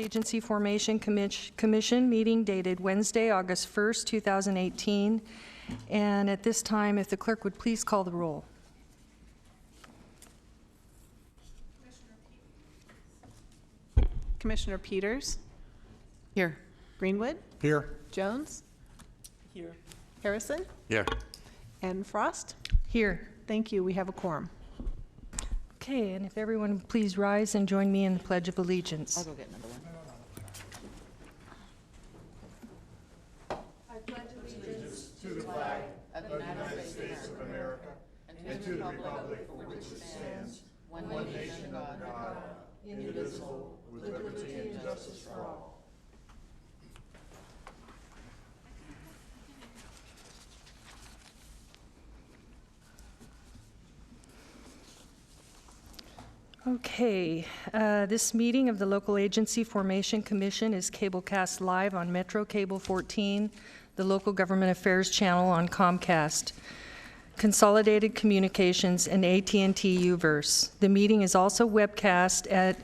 Agency Formation Commission meeting dated Wednesday, August 1st, 2018. And at this time, if the clerk would please call the roll. Commissioner Peters? Here. Greenwood? Here. Jones? Here. Harrison? Here. And Frost? Here. Thank you. We have a quorum. Okay, and if everyone would please rise and join me in the Pledge of Allegiance. I'll go get another one. To the flag of the United States of America and to the republic for which it stands, one nation under God, indivisible, with liberty and justice for all. Okay, this meeting of the Local Agency Formation Commission is cablecast live on Metro Cable 14, the Local Government Affairs channel on Comcast, Consolidated Communications, and AT&T UVerse. The meeting is also webcast at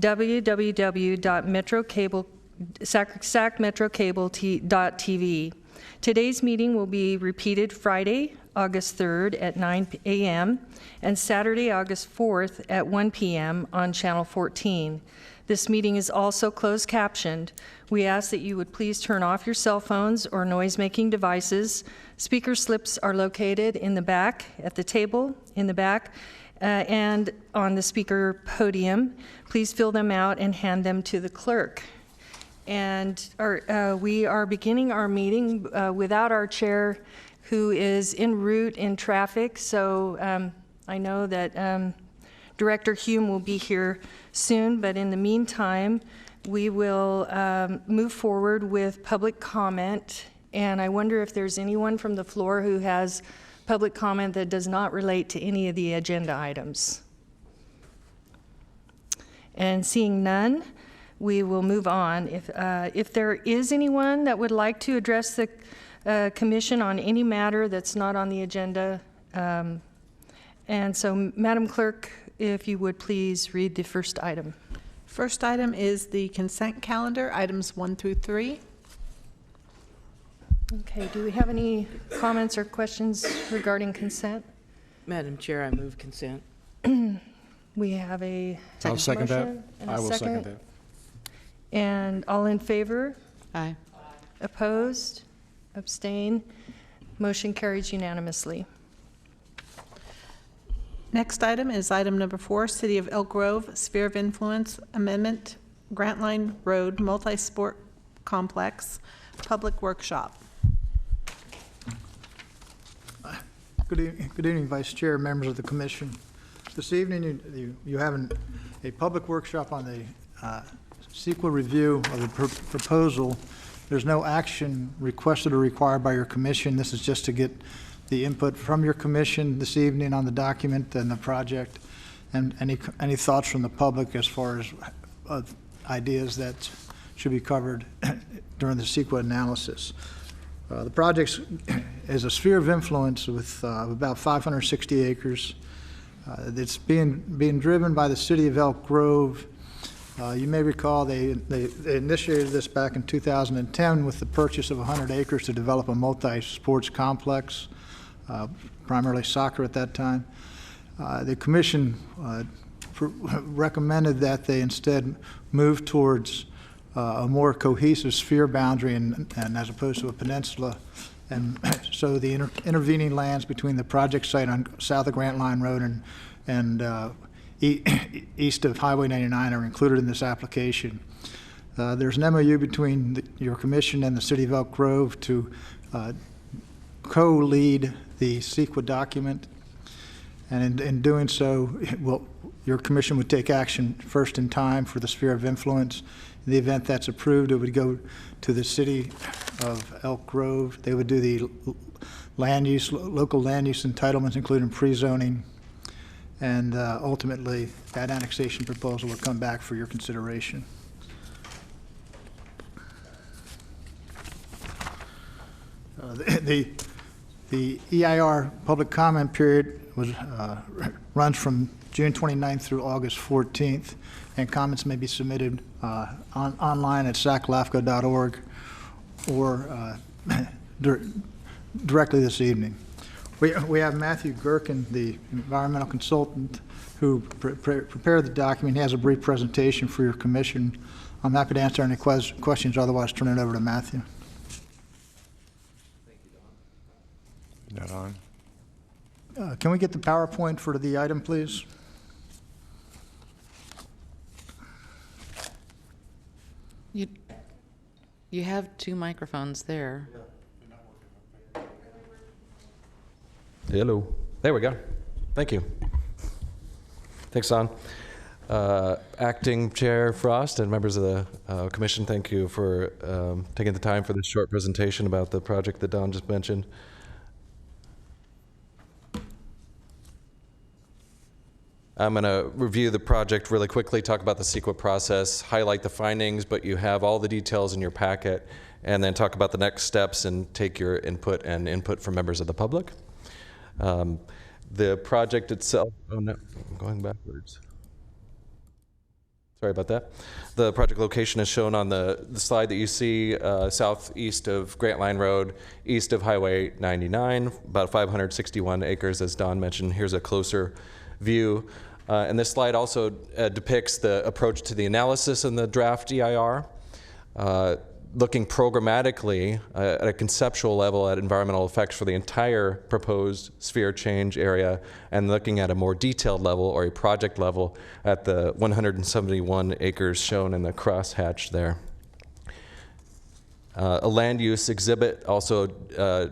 www.sacmetrocable.tv. Today's meeting will be repeated Friday, August 3rd at 9 a.m. and Saturday, August 4th at 1 p.m. on Channel 14. This meeting is also closed captioned. We ask that you would please turn off your cell phones or noise-making devices. Speaker slips are located in the back, at the table in the back, and on the speaker podium. Please fill them out and hand them to the clerk. And we are beginning our meeting without our chair, who is en route in traffic. So I know that Director Hume will be here soon, but in the meantime, we will move forward with public comment. And I wonder if there's anyone from the floor who has public comment that does not relate to any of the agenda items. And seeing none, we will move on. If there is anyone that would like to address the Commission on any matter that's not on the agenda. And so, Madam Clerk, if you would please read the first item. First item is the consent calendar, items 1 through 3. Okay, do we have any comments or questions regarding consent? Madam Chair, I move consent. We have a I'll second that. motion and a I will second that. And all in favor? Aye. Opposed? Abstain? Motion carries unanimously. Next item is item number 4, City of Elk Grove Sphere of Influence Amendment, Grantline Road Multi-Sport Complex, Public Workshop. Good evening, Vice Chair, members of the Commission. This evening, you have a public workshop on the CEQA review of the proposal. There's no action requested or required by your Commission. This is just to get the input from your Commission this evening on the document and the project, and any thoughts from the public as far as ideas that should be covered during the CEQA analysis. The project is a sphere of influence with about 560 acres. It's being driven by the City of Elk Grove. You may recall they initiated this back in 2010 with the purchase of 100 acres to develop a multi-sports complex, primarily soccer at that time. The Commission recommended that they instead move towards a more cohesive sphere boundary and as opposed to a peninsula. And so the intervening lands between the project site on south of Grant Line Road and east of Highway 99 are included in this application. There's an MOU between your Commission and the City of Elk Grove to co-lead the CEQA document. And in doing so, your Commission would take action first in time for the sphere of influence. In the event that's approved, it would go to the City of Elk Grove. They would do the local land use entitlements, including pre-zoning, and ultimately that annexation proposal would come back for your consideration. The EIR public comment period runs from June 29th through August 14th, and comments may be submitted online at saclafco.org or directly this evening. We have Matthew Gherkin, the environmental consultant, who prepared the document. He has a brief presentation for your commission. I'm happy to answer any questions, otherwise turn it over to Matthew. Not on. Can we get the PowerPoint for the item, please? You have two microphones there. Hello. There we go. Thank you. Thanks, Don. Acting Chair Frost and members of the Commission, thank you for taking the time for this short presentation about the project that Don just mentioned. I'm going to review the project really quickly, talk about the CEQA process, highlight the findings, but you have all the details in your packet, and then talk about the next steps and take your input and input from members of the public. The project itself, oh no, I'm going backwards. Sorry about that. The project location is shown on the slide that you see, southeast of Grant Line Road, east of Highway 99, about 561 acres, as Don mentioned. Here's a closer view. And this slide also depicts the approach to the analysis in the draft EIR, looking programmatically at a conceptual level at environmental effects for the entire proposed sphere change area, and looking at a more detailed level or a project level at the 171 acres shown in the crosshatch there. A land use exhibit also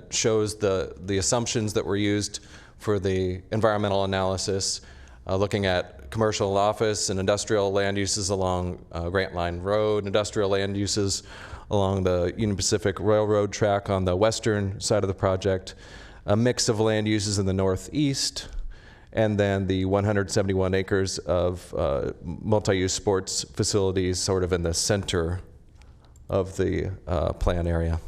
shows the assumptions that were used for the environmental analysis, looking at commercial office and industrial land uses along Grant Line Road, industrial land uses along the Union Pacific Railroad track on the western side of the project, a mix of land uses in the northeast, and then the 171 acres of multi-use sports facilities sort of in the center of the plan area.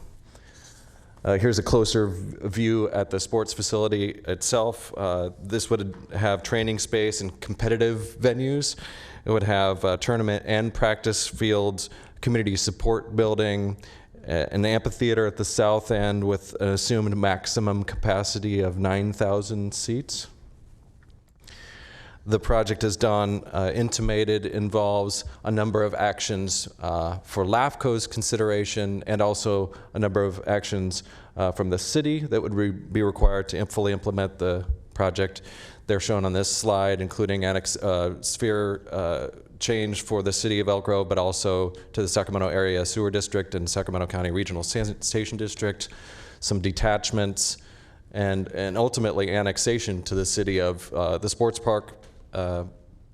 Here's a closer view at the sports facility itself. This would have training space and competitive venues. It would have tournament and practice fields, community support building, an amphitheater at the south end with an assumed maximum capacity of 9,000 seats. The project, as Don intimated, involves a number of actions for LAFCo's consideration, and also a number of actions from the city that would be required to fully implement the project. They're shown on this slide, including sphere change for the city of Elk Grove, but also to the Sacramento Area Sewer District and Sacramento County Regional Sanitation District, some detachments, and ultimately annexation to the city of the sports park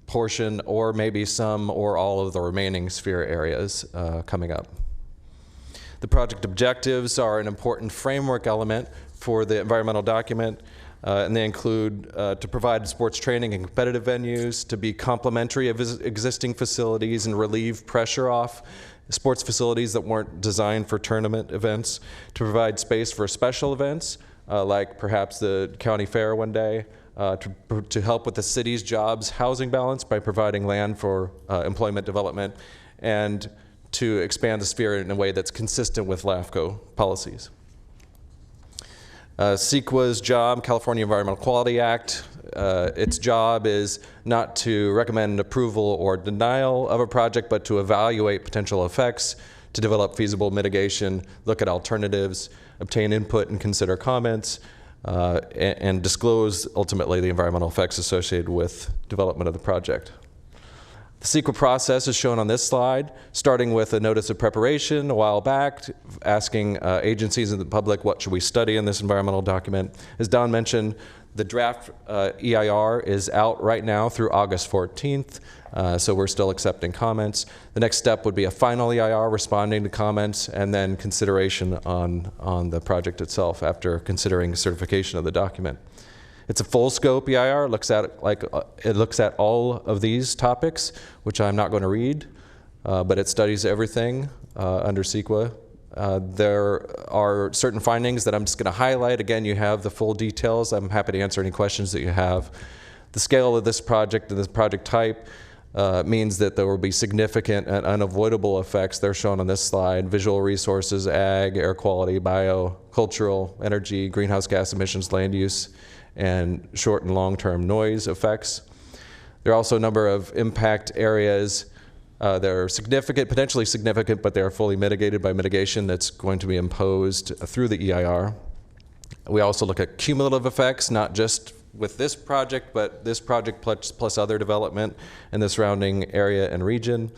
portion, or maybe some or all of the remaining sphere areas coming up. The project objectives are an important framework element for the environmental document, and they include to provide sports training and competitive venues, to be complementary of existing facilities and relieve pressure off sports facilities that weren't designed for tournament events, to provide space for special events, like perhaps the county fair one day, to help with the city's jobs housing balance by providing land for employment development, and to expand the sphere in a way that's consistent with LAFCo policies. CEQA's job, California Environmental Quality Act, its job is not to recommend approval or denial of a project, but to evaluate potential effects, to develop feasible mitigation, look at alternatives, obtain input and consider comments, and disclose ultimately the environmental effects associated with development of the project. The CEQA process is shown on this slide, starting with a notice of preparation a while back, asking agencies and the public, what should we study in this environmental document? As Don mentioned, the draft EIR is out right now through August 14th, so we're still accepting comments. The next step would be a final EIR responding to comments, and then consideration on the project itself after considering certification of the document. It's a full scope EIR. It looks at all of these topics, which I'm not going to read, but it studies everything under CEQA There are certain findings that I'm just going to highlight. Again, you have the full details. I'm happy to answer any questions that you have. The scale of this project and this project type means that there will be significant and unavoidable effects. They're shown on this slide: visual resources, ag, air quality, bio, cultural, energy, greenhouse gas emissions, land use, and short and long-term noise effects. There are also a number of impact areas that are significant, potentially significant, but they are fully mitigated by mitigation that's going to be imposed through the EIR. We also look at cumulative effects, not just with this project, but this project plus other development in the surrounding area and region.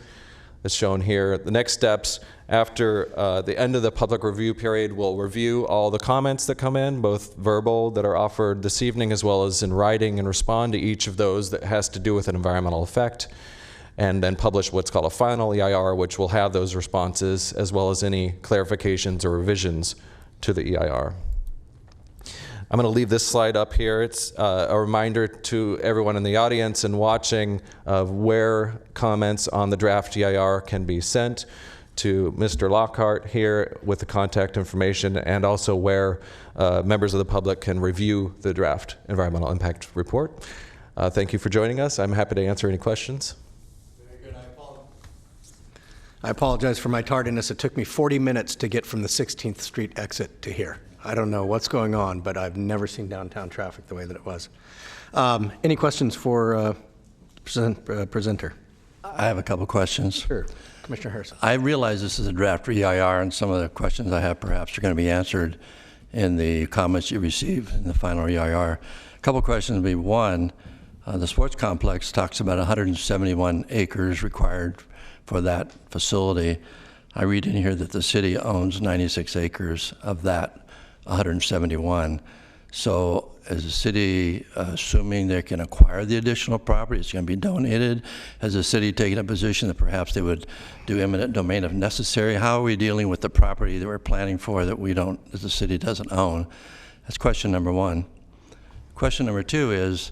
As shown here, the next steps after the end of the public review period, we'll review all the comments that come in, both verbal that are offered this evening as well as in writing, and respond to each of those that has to do with an environmental effect, and then publish what's called a final EIR, which will have those responses as well as any clarifications or revisions to the EIR. I'm going to leave this slide up here. It's a reminder to everyone in the audience and watching of where comments on the draft EIR can be sent to Mr. Lockhart here with the contact information, and also where members of the public can review the draft environmental impact report. Thank you for joining us. I'm happy to answer any questions. I apologize for my tardiness. It took me 40 minutes to get from the 16th Street exit to here. I don't know what's going on, but I've never seen downtown traffic the way that it was. Any questions for presenter? I have a couple questions. Sure. Commissioner Harrison. I realize this is a draft EIR, and some of the questions I have perhaps are going to be answered in the comments you receive in the final EIR. A couple questions would be, one, the sports complex talks about 171 acres required for that facility. I read in here that the city owns 96 acres of that 171. So is the city assuming they can acquire the additional property? It's going to be donated? Has the city taken a position that perhaps they would do eminent domain if necessary? How are we dealing with the property that we're planning for that that the city doesn't own? That's question number one. Question number two is,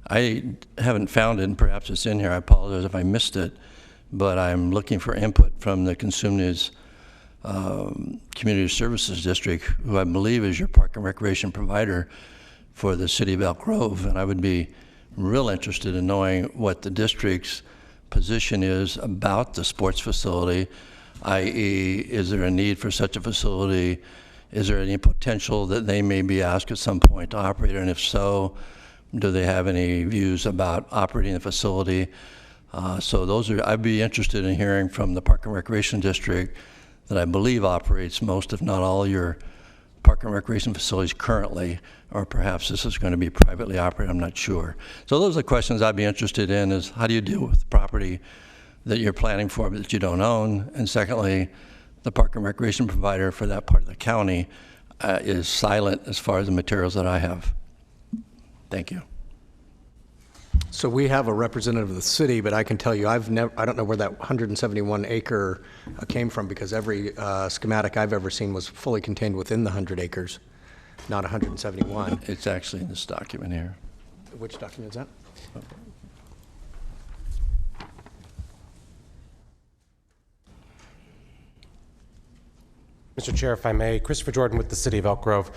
I haven't found it, and perhaps it's in here. I apologize if I missed it, but I'm looking for input from the Consumnes Community Services District, who I believe is your park and recreation provider for the city of Elk Grove. And I would be real interested in knowing what the district's position is about the sports facility, i.e., is there a need for such a facility? Is there any potential that they may be asked at some point to operate? And if so, do they have any views about operating the facility? So those are, I'd be interested in hearing from the Park and Recreation District that I believe operates most, if not all, your park and recreation facilities currently, or perhaps this is going to be privately operated, I'm not sure. So those are the questions I'd be interested in, is how do you deal with the property that you're planning for but that you don't own? And secondly, the park and recreation provider for that part of the county is silent as far as the materials that I have. Thank you. So we have a representative of the city, but I can tell you I don't know where that 171 acre came from, because every schematic I've ever seen was fully contained within the 100 acres, not 171. It's actually in this document here. Which document is that? Mr. Chair, if I may, Christopher Jordan with the City of Elk Grove.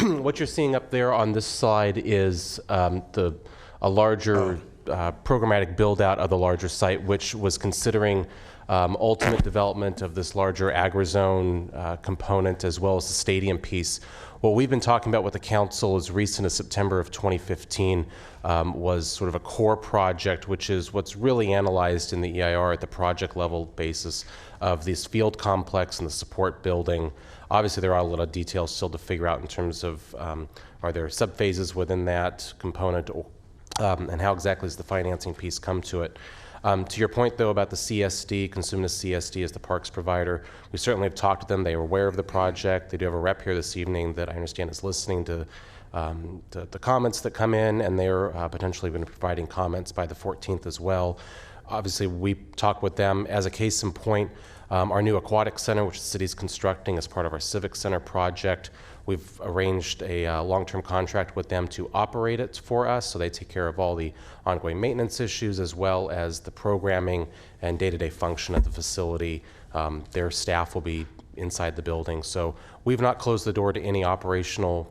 What you're seeing up there on this slide is a larger programmatic build-out of the larger site, which was considering ultimate development of this larger agri-zone component, as well as the stadium piece. What we've been talking about with the council as recent as September of 2015 was sort of a core project, which is what's really analyzed in the EIR at the project level basis of this field complex and the support building. Obviously, there are a lot of details still to figure out in terms of are there subphases within that component, and how exactly does the financing piece come to it. To your point, though, about the CSD, Consumnes CSD as the parks provider, we certainly have talked to them. They are aware of the project. They do have a rep here this evening that I understand is listening to the comments that come in, and they're potentially going to be providing comments by the 14th as well. Obviously, we talk with them. As a case in point, our new aquatic center, which the city is constructing as part of our civic center project, we've arranged a long-term contract with them to operate it for us, so they take care of all the ongoing maintenance issues as well as the programming and day-to-day function of the facility. Their staff will be inside the building. So we've not closed the door to any operational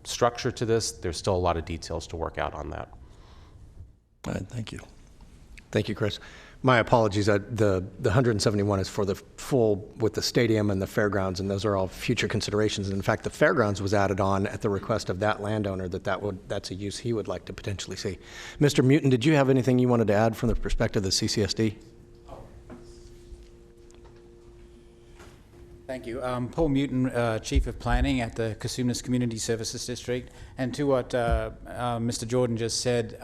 structure to this. There's still a lot of details to work out on that. All right, thank you. Thank you, Chris. My apologies. The 171 is for the full with the stadium and the fairgrounds, and those are all future considerations. And in fact, the fairgrounds was added on at the request of that landowner that's a use he would like to potentially see. Mr. Mutin, did you have anything you wanted to add from the perspective of the CCSD? Thank you. Paul Mutin, Chief of Planning at the Casunas Community Services District. And to what Mr. Jordan just said,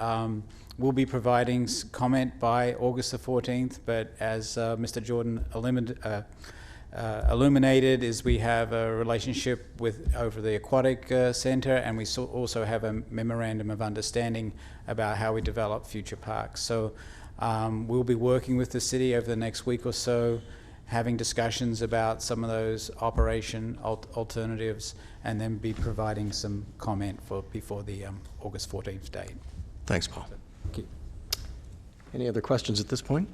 we'll be providing comment by August the 14th, but as Mr. Jordan illuminated, is we have a relationship over the Aquatic Center, and we also have a memorandum of understanding about how we develop future parks. So we'll be working with the city over the next week or so, having discussions about some of those operation alternatives, and then be providing some comment before the August 14th date. Thanks, Paul. Thank you. Any other questions at this point?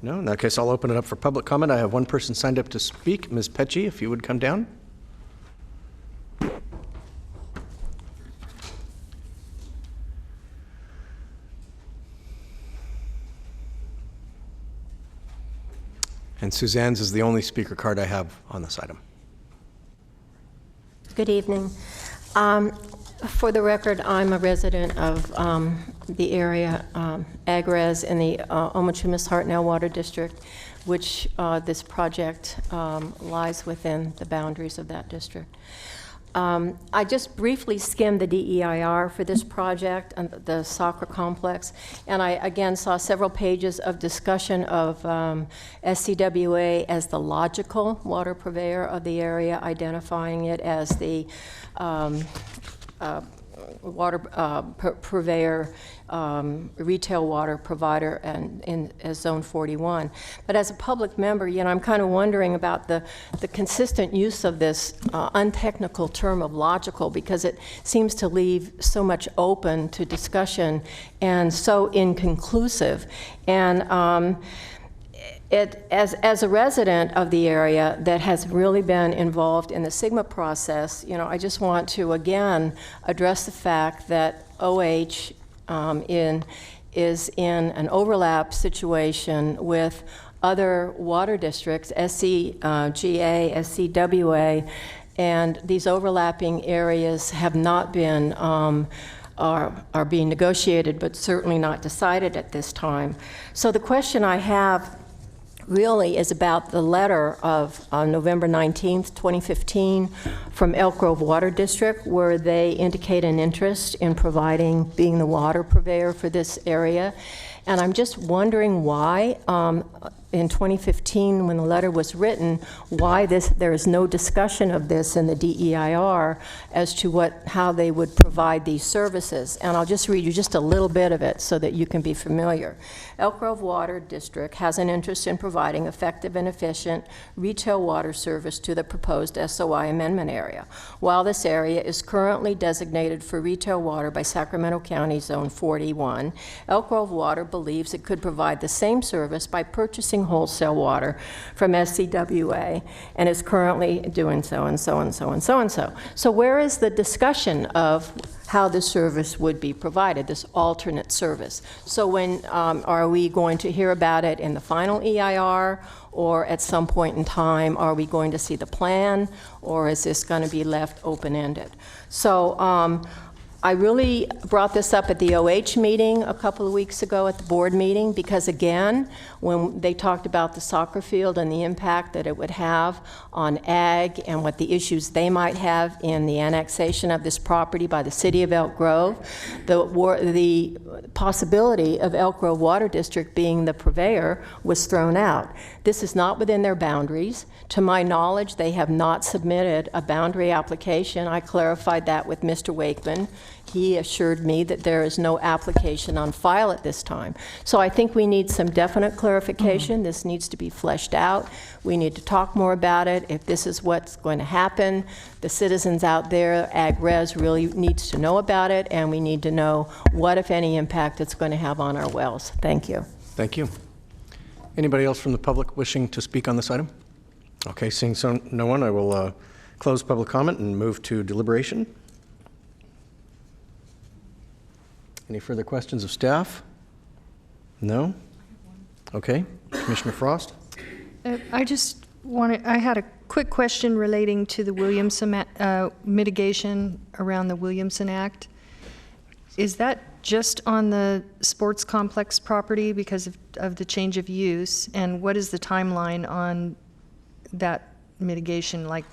No? In that case, I'll open it up for public comment. I have one person signed up to speak. Ms. Pecci, if you would come down. And Suzanne's is the only speaker card I have on this item. Good evening. For the record, I'm a resident of the area, Agres, in the Omichumis-Hartnell Water District, which this project lies within the boundaries of that district. I just briefly skimmed the DEIR for this project and the soccer complex, and I again saw several pages of discussion of SCWA as the logical water purveyor of the area, identifying it as the water purveyor, retail water provider, and as Zone 41. But as a public member, I'm kind of wondering about the consistent use of this untechnical term of logical, because it seems to leave so much open to discussion and so inconclusive. And as a resident of the area that has really been involved in the SIGMA process, I just want to again address the fact that OH is in an overlap situation with other water districts, SCGA, SCWA, and these overlapping areas have not been are being negotiated, but certainly not decided at this time. So the question I have really is about the letter of November 19th, 2015 from Elk Grove Water District, where they indicate an interest in being the water purveyor for this area. And I'm just wondering why, in 2015, when the letter was written, why there is no discussion of this in the DEIR as to how they would provide these services. And I'll just read you just a little bit of it so that you can be familiar. Elk Grove Water District has an interest in providing effective and efficient retail water service to the proposed SOI amendment area. While this area is currently designated for retail water by Sacramento County Zone 41, Elk Grove Water believes it could provide the same service by purchasing wholesale water from SCWA, and is currently doing so and so and so and so and so. So where is the discussion of how this service would be provided, this alternate service? So when are we going to hear about it in the final EIR, or at some point in time are we going to see the plan, or is this going to be left open-ended? So I really brought this up at the OH meeting a couple of weeks ago at the board meeting, because again, when they talked about the soccer field and the impact that it would have on ag and what the issues they might have in the annexation of this property by the city of Elk Grove, the possibility of Elk Grove Water District being the purveyor was thrown out. This is not within their boundaries. To my knowledge, they have not submitted a boundary application. I clarified that with Mr. Wakeman. He assured me that there is no application on file at this time. So I think we need some definite clarification. This needs to be fleshed out. We need to talk more about it. If this is what's going to happen, the citizens out there, AgRes, really needs to know about it, and we need to know what, if any, impact it's going to have on our wells. Thank you. Thank you. Anybody else from the public wishing to speak on this item? Okay, seeing no one, I will close public comment and move to deliberation. Any further questions of staff? No? Okay. Commissioner Frost? I had a quick question relating to the Williamson, mitigation around the Williamson Act. Is that just on the sports complex property because of the change of use? And what is the timeline on that mitigation? Like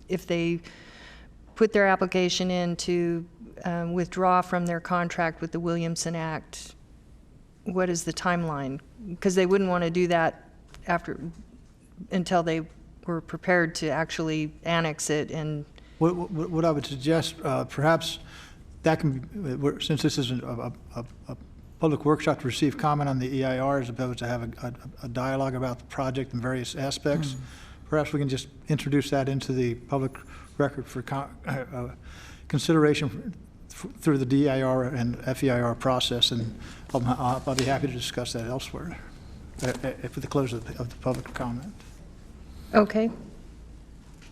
if they put their application in to withdraw from their contract with the Williamson Act, what is the timeline? Because they wouldn't want to do that until they were prepared to actually annex it. And What I would suggest, perhaps that can be, since this is a public workshop to receive comment on the EIR as opposed to have a dialogue about the project and various aspects, perhaps we can just introduce that into the public record for consideration through the DIR and FEIR process, and I'll be happy to discuss that elsewhere at the close of the public comment. okay.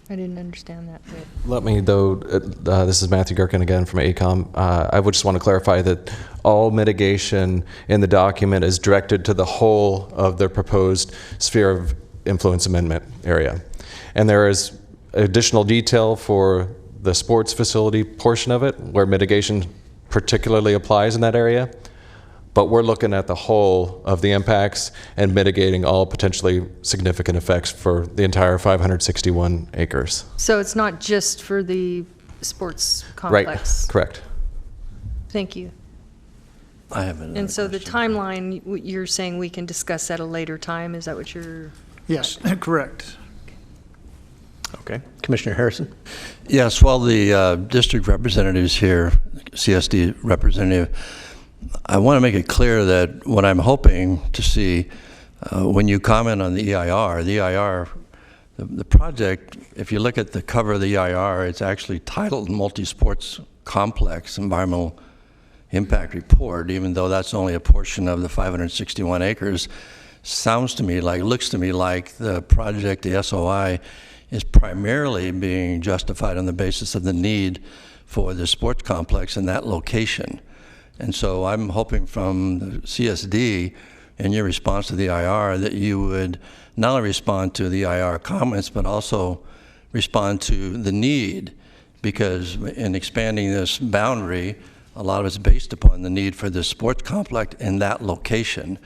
I didn't understand that. Let me, though, this is Matthew Gerken again from AECOM. I would just want to clarify that all mitigation in the document is directed to the whole of the proposed sphere of influence amendment area. And there is additional detail for the sports facility portion of it, where mitigation particularly applies in that area. But we're looking at the whole of the impacts and mitigating all potentially significant effects for the entire 561 acres. So it's not just for the sports Right, complex? correct. Thank you. I have another And so the question. timeline, you're saying we can discuss at a later time? Is that what you're? Yes, correct. Okay. Commissioner Harrison? Yes, while the district representative is here, CSD representative, I want to make it clear that what I'm hoping to see when you comment on the EIR, the project, if you look at the cover of the EIR, it's actually titled Multi-Sports Complex Environmental Impact Report, even though that's only a portion of the 561 acres. Looks to me like the project, the SOI, is primarily being justified on the basis of the need for the sports complex in that location. And so I'm hoping from the CSD, in your response to the IR, that you would not only respond to the IR comments, but also respond to the need, because in expanding this boundary, a lot of it's based upon the need for this sports complex in that location.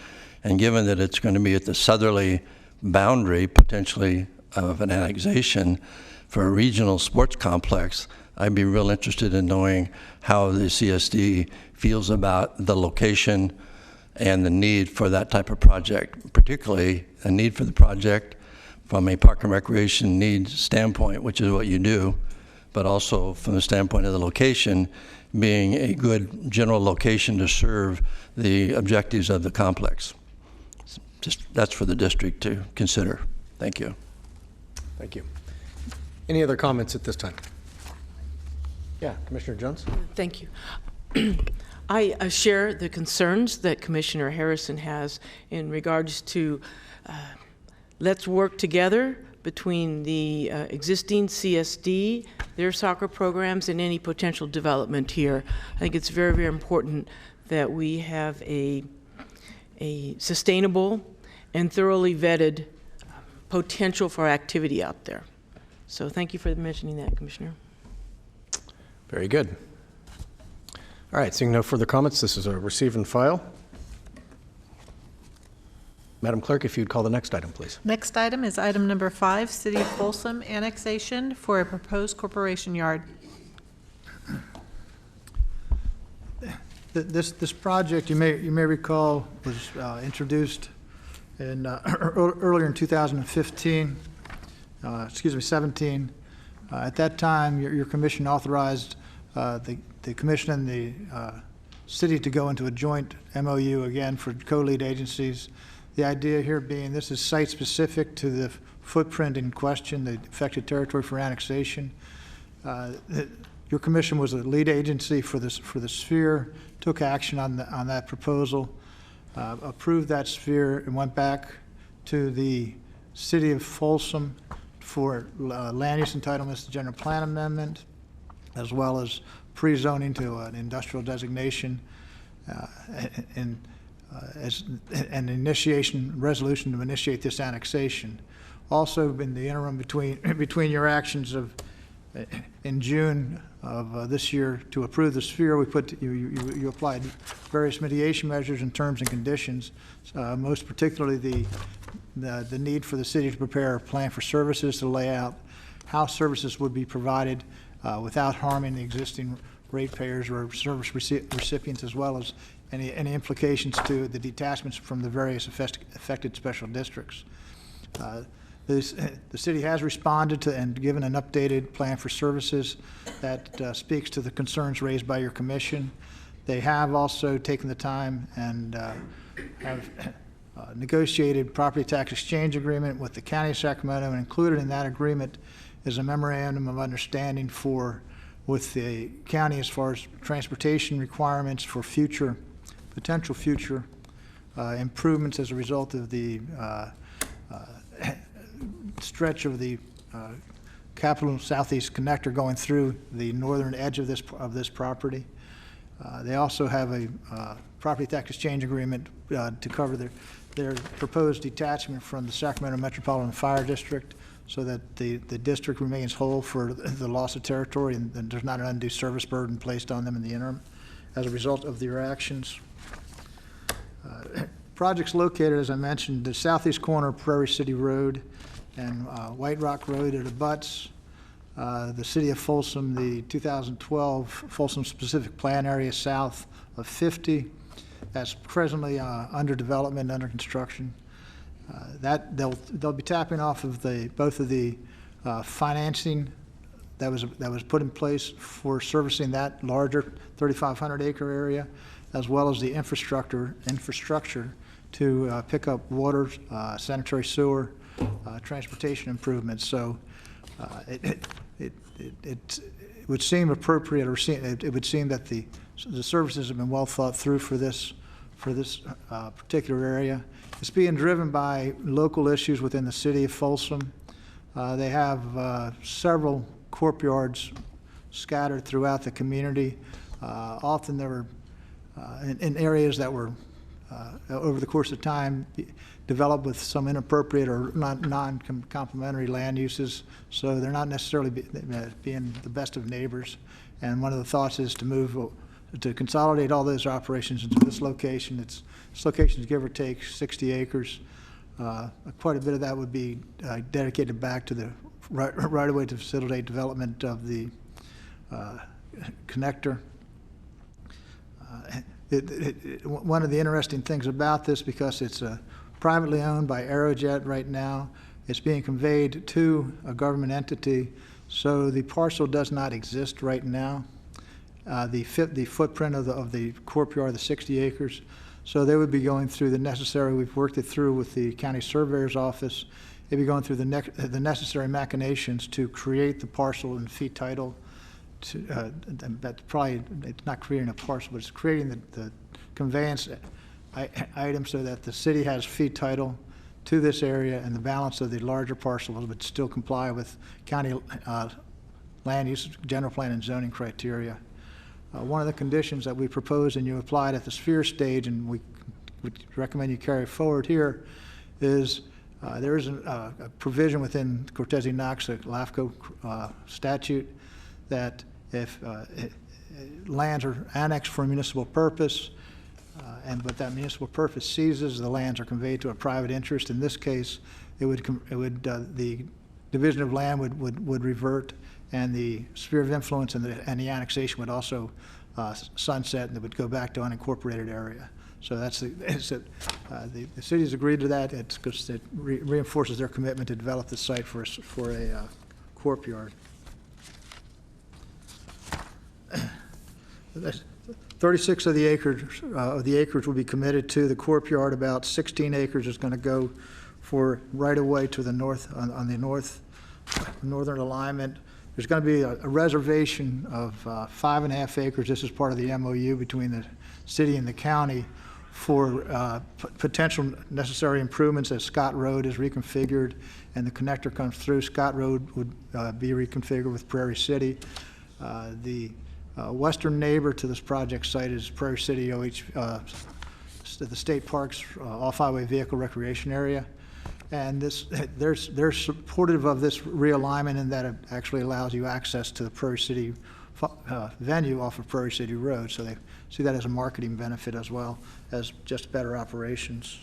And given that it's going to be at the southerly boundary, potentially, of an annexation for a regional sports complex, I'd be real interested in knowing how the CSD feels about the location and the need for that type of project, particularly a need for the project from a park and recreation needs standpoint, which is what you do, but also from the standpoint of the location being a good general location to serve the objectives of the complex. That's for the district to consider. Thank you. Thank you. Any other comments at this time? Yeah, Commissioner Jones? Thank you. I share the concerns that Commissioner Harrison has in regards to let's work together between the existing CSD, their soccer programs, and any potential development here. I think it's very, very important that we have a sustainable and thoroughly vetted potential for activity out there. So thank you for mentioning that, Commissioner. Very good. All right, seeing no further comments, this is a receive and file. Madam Clerk, if you'd call the next item, please. Next item is item number 5, City of Folsom annexation for a proposed corporation yard. This project, you may recall, was introduced in earlier in 2015, 17. At that time, your commission authorized the commission and the city to go into a joint MOU again for co-lead agencies. The idea here being this is site-specific to the footprint in question, the affected territory for annexation. Your commission was a lead agency for the sphere, took action on that proposal, approved that sphere, and went back to the city of Folsom for land use entitlements to general plan amendment, as well as pre-zoning to an industrial designation, and as an resolution to initiate this annexation. Also, in the interim between your actions in June of this year to approve the sphere, you applied various mitigation measures and terms and conditions, most particularly the need for the city to prepare a plan for services to lay out how services would be provided without harming the existing ratepayers or service recipients, as well as any implications to the detachments from the various affected special districts. The city has responded to and given an updated plan for services that speaks to the concerns raised by your commission. They have also taken the time and have negotiated property tax exchange agreement with the County of Sacramento, and included in that agreement is a memorandum of understanding with the county as far as transportation requirements for potential future improvements as a result of the stretch of the Capital Southeast Connector going through the northern edge of this property. They also have a property tax exchange agreement to cover their proposed detachment from the Sacramento Metropolitan Fire District, so that the district remains whole for the loss of territory, and there's not an undue service burden placed on them in the interim as a result of their actions. Projects located, as I mentioned, the southeast corner of Prairie City Road and White Rock Road at abuts the city of Folsom, the 2012 Folsom Specific Plan Area south of 50. That's presently under development, under construction. That they'll be tapping off of both of the financing that was put in place for servicing that larger 3,500 acre area, as well as the infrastructure to pick up water, sanitary sewer, transportation improvements. So it would seem appropriate, or it would seem that the services have been well thought through for this particular area. It's being driven by local issues within the city of Folsom. They have several corp yards scattered throughout the community. Often they were in areas that were, over the course of time, developed with some inappropriate or non-complementary land uses, so they're not necessarily being the best of neighbors. And one of the thoughts is to consolidate all those operations into this location. This location is give or take 60 acres. Quite a bit of that would be dedicated back to the right away to facilitate development of the connector. One of the interesting things about this, because it's privately owned by Aerojet right now, it's being conveyed to a government entity, so the parcel does not exist right now. The footprint of the corp yard, the 60 acres, so they would be going through the necessary, we've worked it through with the county surveyor's office, they'd be going through the necessary machinations to create the parcel and fee title. That's probably, it's not creating a parcel, but it's creating the conveyance item so that the city has fee title to this area, and the balance of the larger parcel would still comply with county land use, general plan, and zoning criteria. One of the conditions that we proposed and you applied at the sphere stage, and we recommend you carry forward here, is there is a provision within Cortese-Knox, the LAFCo statute, that if lands are annexed for a municipal purpose, but that municipal purpose ceases, the lands are conveyed to a private interest. In this case, the division of land would revert, and the sphere of influence and the annexation would also sunset, and it would go back to unincorporated area. So that's the city's agreed to that. It's because it reinforces their commitment to develop the site for a corp yard. 36 of the acres will be committed to the corp yard. About 16 acres is going to go for right of way to the north on the northern alignment. There's going to be a reservation of 5.5 acres. This is part of the MOU between the city and the county for potential necessary improvements as Scott Road is reconfigured and the connector comes through. Scott Road would be reconfigured with Prairie City. The western neighbor to this project site is Prairie City the state parks off-highway vehicle recreation area. And they're supportive of this realignment in that it actually allows you access to the Prairie City venue off of Prairie City Road. So they see that as a marketing benefit as well as just better operations.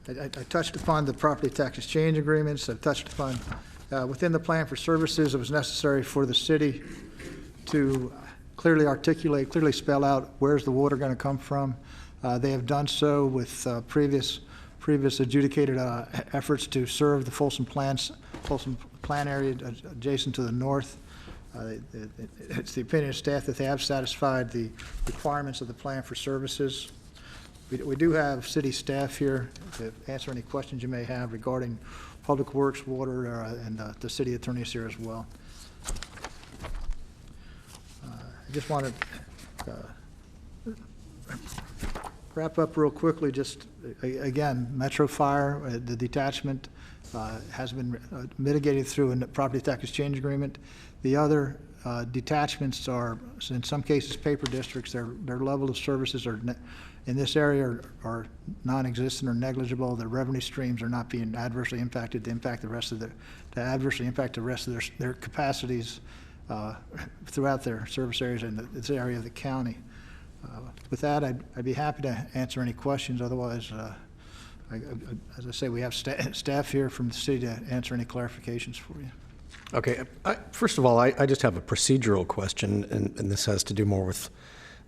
I touched upon the property tax exchange agreements. I touched upon within the plan for services, it was necessary for the city to clearly articulate, clearly spell out where's the water going to come from. They have done so with previous adjudicated efforts to serve the Folsom Plan area adjacent to the north. It's the opinion of staff that they have satisfied the requirements of the plan for services. We do have city staff here to answer any questions you may have regarding public works, water, and the city attorney is here as well. I just want to wrap up real quickly. Just again, Metro Fire, the detachment has been mitigated through a property tax exchange agreement. The other detachments are, in some cases, paper districts. Their level of services are in this area are non-existent or negligible. Their revenue streams are not being adversely impacted to impact the rest of adversely impact the rest of their capacities throughout their service areas in this area of the county. With that, I'd be happy to answer any questions. Otherwise, as I say, we have staff here from the city to answer any clarifications for you. Okay. First of all, I just have a procedural question, and this has to do more with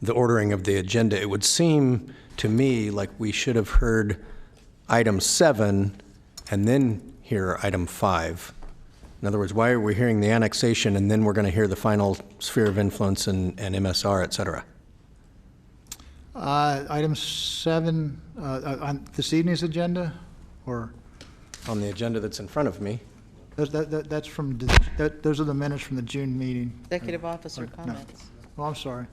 the ordering of the agenda. It would seem to me like we should have heard item 7 and then hear item 5. In other words, why are we hearing the annexation and then we're going to hear the final sphere of influence and MSR, et cetera? Item 7 on this evening's agenda, or on the agenda that's in front of me. That's from those are the minutes from the June meeting. Executive officer comments. No. Oh, I'm sorry.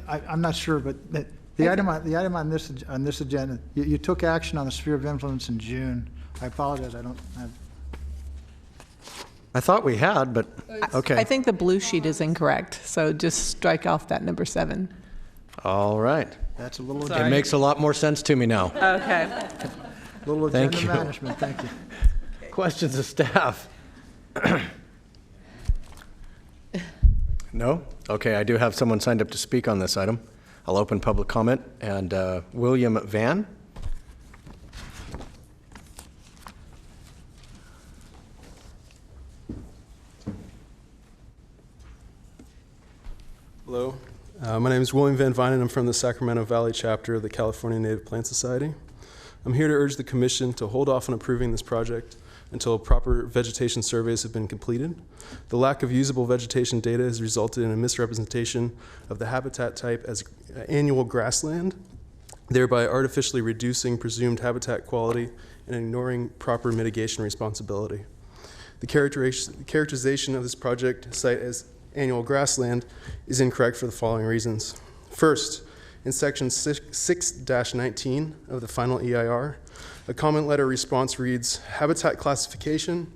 I'm not sure, but the item on this agenda, you took action on the sphere of influence in June. I apologize. I don't have. I thought we had, but okay. I think the blue sheet is incorrect, so just strike off that number 7. All right. That's a little. It makes a lot more sense to me now. Okay. Little agenda management. Thank you. Questions of staff? No? Okay, I do have someone signed up to speak on this item. I'll open public comment, and William Van. Hello, my name is William Van Vine, and I'm from the Sacramento Valley chapter of the California Native Plant Society. I'm here to urge the Commission to hold off on approving this project until proper vegetation surveys have been completed. The lack of usable vegetation data has resulted in a misrepresentation of the habitat type as annual grassland, thereby artificially reducing presumed habitat quality and ignoring proper mitigation responsibility. The characterization of this project site as annual grassland is incorrect for the following reasons. First, in section 6-19 of the final EIR, a comment letter response reads, habitat classification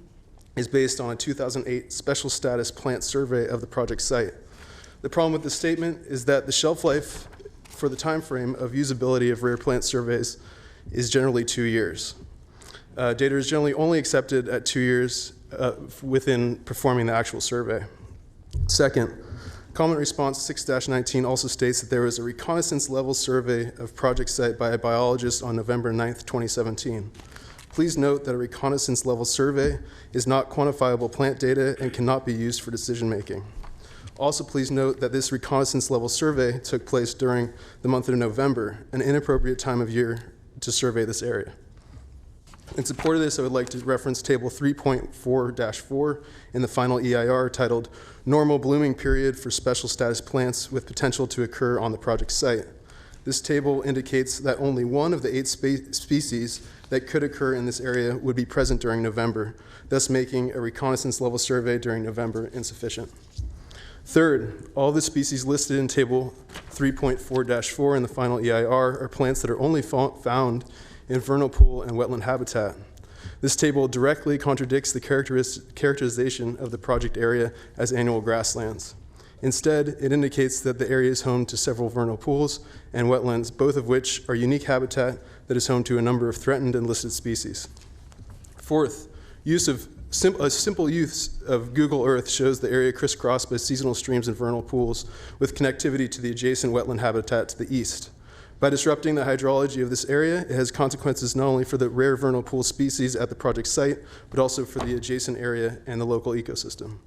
is based on a 2008 special status plant survey of the project site. The problem with this statement is that the shelf life for the time frame of usability of rare plant surveys is generally 2 years. Data is generally only accepted at 2 years within performing the actual survey. Second, comment response 6-19 also states that there was a reconnaissance level survey of project site by a biologist on November 9th, 2017. Please note that a reconnaissance level survey is not quantifiable plant data and cannot be used for decision making. Also, please note that this reconnaissance level survey took place during the month of November, an inappropriate time of year to survey this area. In support of this, I would like to reference table 3.4-4 in the final EIR titled Normal Blooming Period for Special Status Plants with Potential to Occur on the Project Site. This table indicates that only one of the 8 species that could occur in this area would be present during November, thus making a reconnaissance level survey during November insufficient. Third, all the species listed in Table 3.4-4 in the final EIR are plants that are only found in vernal pool and wetland habitat. This table directly contradicts the characterization of the project area as annual grasslands. Instead, it indicates that the area is home to several vernal pools and wetlands, both of which are unique habitat that is home to a number of threatened and listed species. Fourth, a simple use of Google Earth shows the area crisscrossed by seasonal streams and vernal pools with connectivity to the adjacent wetland habitat to the east. By disrupting the hydrology of this area, it has consequences not only for the rare vernal pool species at the project site, but also for the adjacent area and the local ecosystem.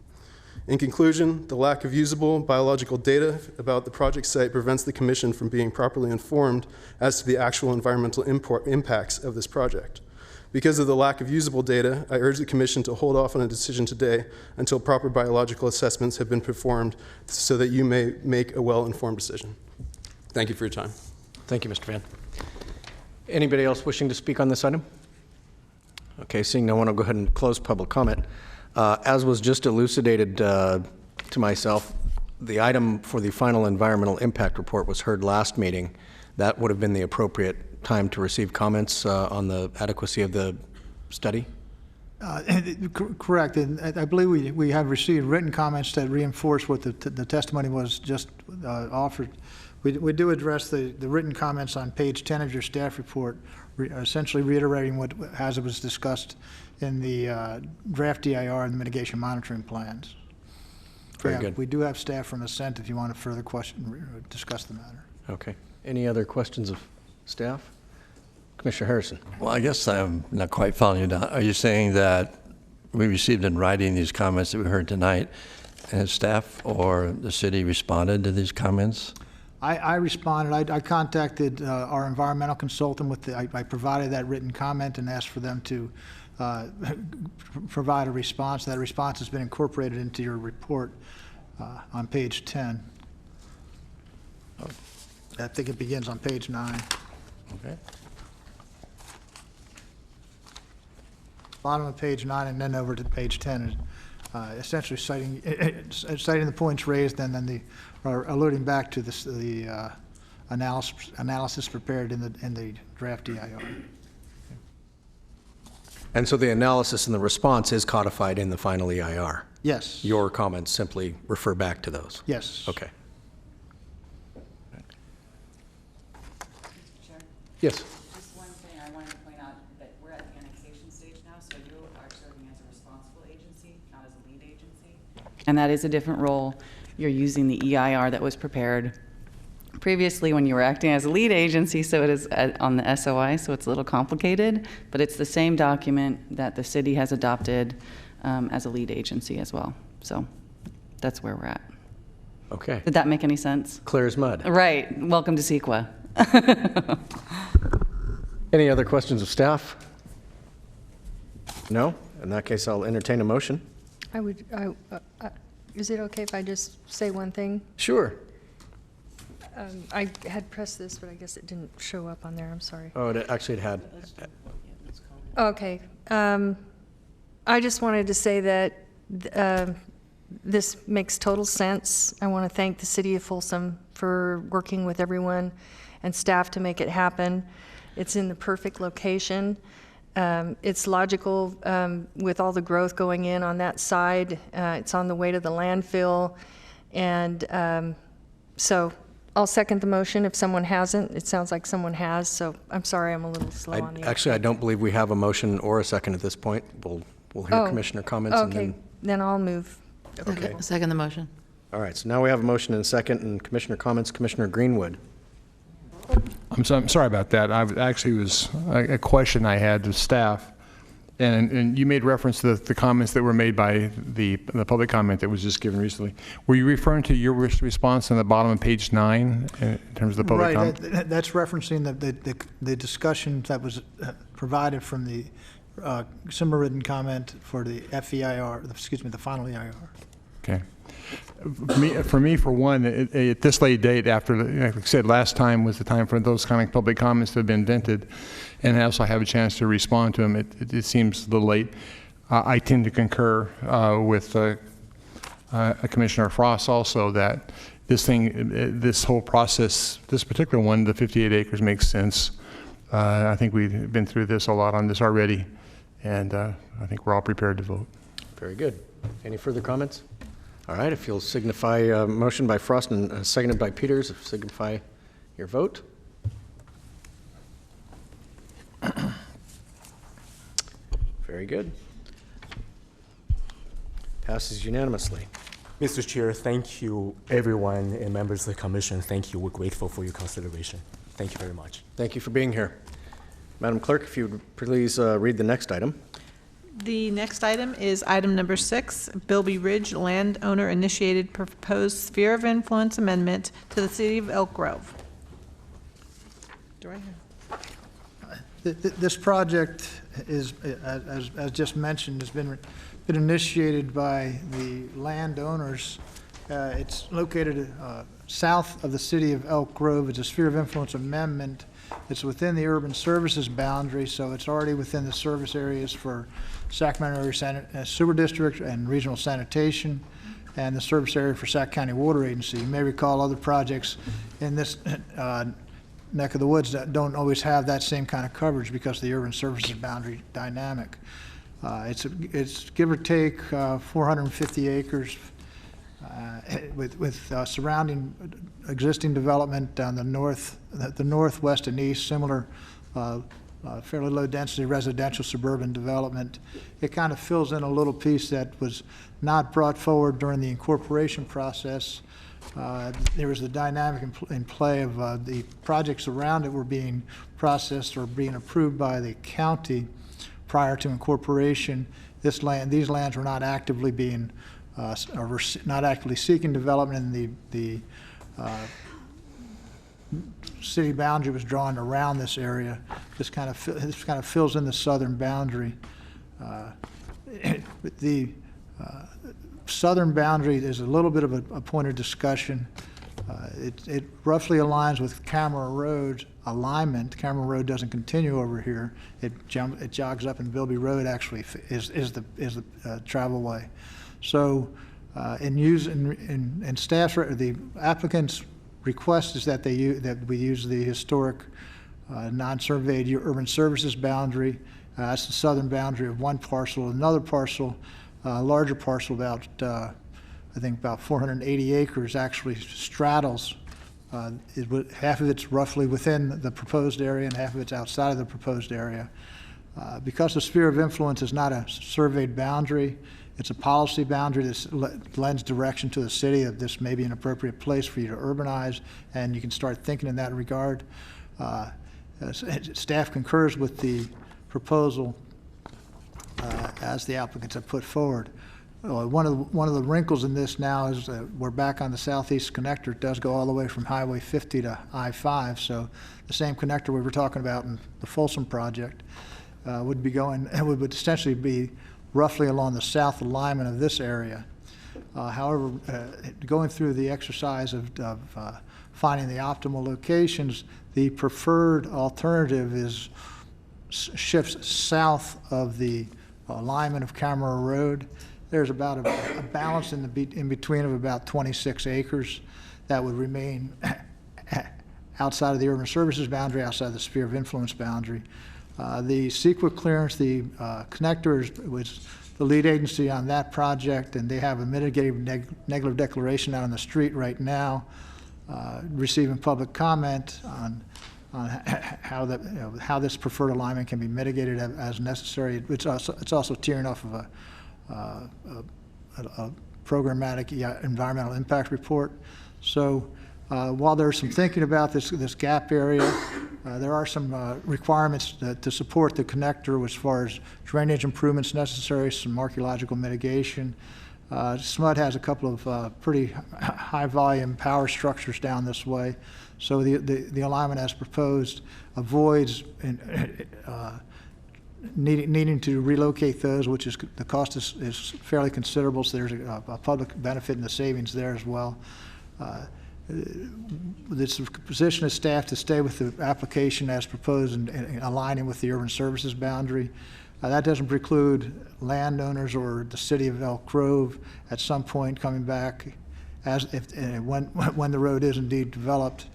In conclusion, the lack of usable biological data about the project site prevents the Commission from being properly informed as to the actual environmental impacts of this project. Because of the lack of usable data, I urge the Commission to hold off on a decision today until proper biological assessments have been performed so that you may make a well-informed decision. Thank you for your time. Thank you, Mr. Van. Anybody else wishing to speak on this item? Okay, seeing no one, I'll go ahead and close public comment. As was just elucidated to myself, the item for the final environmental impact report was heard last meeting. That would have been the appropriate time to receive comments on the adequacy of the study? Correct, and I believe we have received written comments that reinforce what the testimony was just offered. We do address the written comments on page 10 of your staff report, essentially reiterating what, as it was discussed in the draft DIR and the mitigation monitoring plans. Very good. We do have staff from Ascent if you want to further discuss the matter. Okay. Any other questions of staff? Commissioner Harrison. Well, I guess I'm not quite following you down. Are you saying that we received in writing these comments that we heard tonight, and staff or the city responded to these comments? I responded. I contacted our environmental consultant I provided that written comment and asked for them to provide a response. That response has been incorporated into your report on page 10. Oh. I think it begins on page 9. Okay. Bottom of page 9 and then over to page 10 is essentially citing the points raised and then alluding back to the analysis prepared in the draft DIR. And so the analysis and the response is codified in the final EIR? Yes. Your comments simply refer back to those? Yes. Okay. Chair? Yes. Just one thing I wanted to point out, that we're at the annexation stage now, so you are serving as a responsible agency, not as a lead agency. And that is a different role. You're using the EIR that was prepared previously when you were acting as a lead agency, so it is on the SOI, so it's a little complicated, but it's the same document that the city has adopted as a lead agency as well. So that's where we're at. Okay. Did that make any sense? Clear as mud. Right. Welcome to CEQA. Any other questions of staff? No? In that case, I'll entertain a motion. Is it okay if I just say one thing? Sure. I had pressed this, but I guess it didn't show up on there. I'm sorry. Oh, it actually had. Okay. I just wanted to say that this makes total sense. I want to thank the City of Folsom for working with everyone and staff to make it happen. It's in the perfect location. It's logical with all the growth going in on that side. It's on the way to the landfill. And so I'll second the motion if someone hasn't. It sounds like someone has, so I'm sorry I'm a little slow on the Actually, I don't believe we have a motion or a second at this point. We'll hear Commissioner comments. Okay, and then I'll move. Okay. Second the motion. All right, so now we have a motion and a second, and Commissioner comments. Commissioner Greenwood. I'm sorry about that. Actually was a question I had to staff, and you made reference to the comments that were made by the public comment that was just given recently. Were you referring to your response on the bottom of page 9 in terms of the public comment? Right, that's referencing the discussion that was provided from the similar written comment for the FEIR, the final EIR. Okay. For me, for one, at this late date, after, like I said, last time was the time for those kind of public comments to have been vented, and I also have a chance to respond to them. It seems a little late. I tend to concur with Commissioner Frost also, that this whole process, this particular one, the 58 acres makes sense. I think we've been through this a lot on this already, and I think we're all prepared to vote. Very good. Any further comments? All right, if you'll signify motion by Frost and seconded by Peters, signify your vote. Very good. Passes unanimously. Mr. Chair, thank you, everyone, and members of the commission. Thank you. We're grateful for your consideration. Thank you very much. Thank you for being here. Madam Clerk, if you would please read the next item. The next item is item number 6, Bilby Ridge landowner initiated proposed sphere of influence amendment to the city of Elk Grove. Do I have? This project is, as just mentioned, has been initiated by the landowners. It's located south of the city of Elk Grove. It's a sphere of influence amendment. It's within the urban services boundary, so it's already within the service areas for Sacramento Area Sewer District and Regional Sanitation, and the service area for Sac County Water Agency. You may recall other projects in this neck of the woods that don't always have that same kind of coverage because of the urban services boundary dynamic. It's give or take 450 acres with surrounding existing development down the northwest and east, similar fairly low density residential suburban development. It kind of fills in a little piece that was not brought forward during the incorporation process. There was the dynamic in play of the projects around it were being processed or being approved by the county prior to incorporation. These lands were not actively being or were not actively seeking development, and the city boundary was drawn around this area. This kind of fills in the southern boundary. The southern boundary is a little bit of a point of discussion. It roughly aligns with Camera Road's alignment. Camera Road doesn't continue over here. It jogs up, and Bilby Road actually is the travelway. So, in staff's the applicant's request is that we use the historic non-surveyed urban services boundary. That's the southern boundary of one parcel. Another parcel, larger parcel, about I think about 480 acres, actually straddles. Half of it's roughly within the proposed area, and half of it's outside of the proposed area. Because the sphere of influence is not a surveyed boundary, it's a policy boundary that lends direction to the city that this may be an appropriate place for you to urbanize, and you can start thinking in that regard. Staff concurs with the proposal as the applicants have put forward. One of the wrinkles in this now is we're back on the southeast connector. It does go all the way from Highway 50 to I-5, so the same connector we were talking about in the Folsom project would essentially be roughly along the south alignment of this area. However, going through the exercise of finding the optimal locations, the preferred alternative shifts south of the alignment of Camera Road. There's about a balance in between of about 26 acres that would remain outside of the urban services boundary, outside the sphere of influence boundary. The CEQA clearance, the connector was the lead agency on that project, and they have a mitigated negative declaration out on the street right now, receiving public comment on how this preferred alignment can be mitigated as necessary. It's also tearing off of a programmatic environmental impact report. So while there's some thinking about this gap area, there are some requirements to support the connector as far as drainage improvements necessary, some archaeological mitigation. SMUD has a couple of pretty high volume power structures down this way. So the alignment as proposed avoids needing to relocate those, which is the cost is fairly considerable, so there's a public benefit in the savings there as well. It's a position of staff to stay with the application as proposed and aligning with the urban services boundary. That doesn't preclude landowners or the city of Elk Grove at some point coming back when the road is indeed developed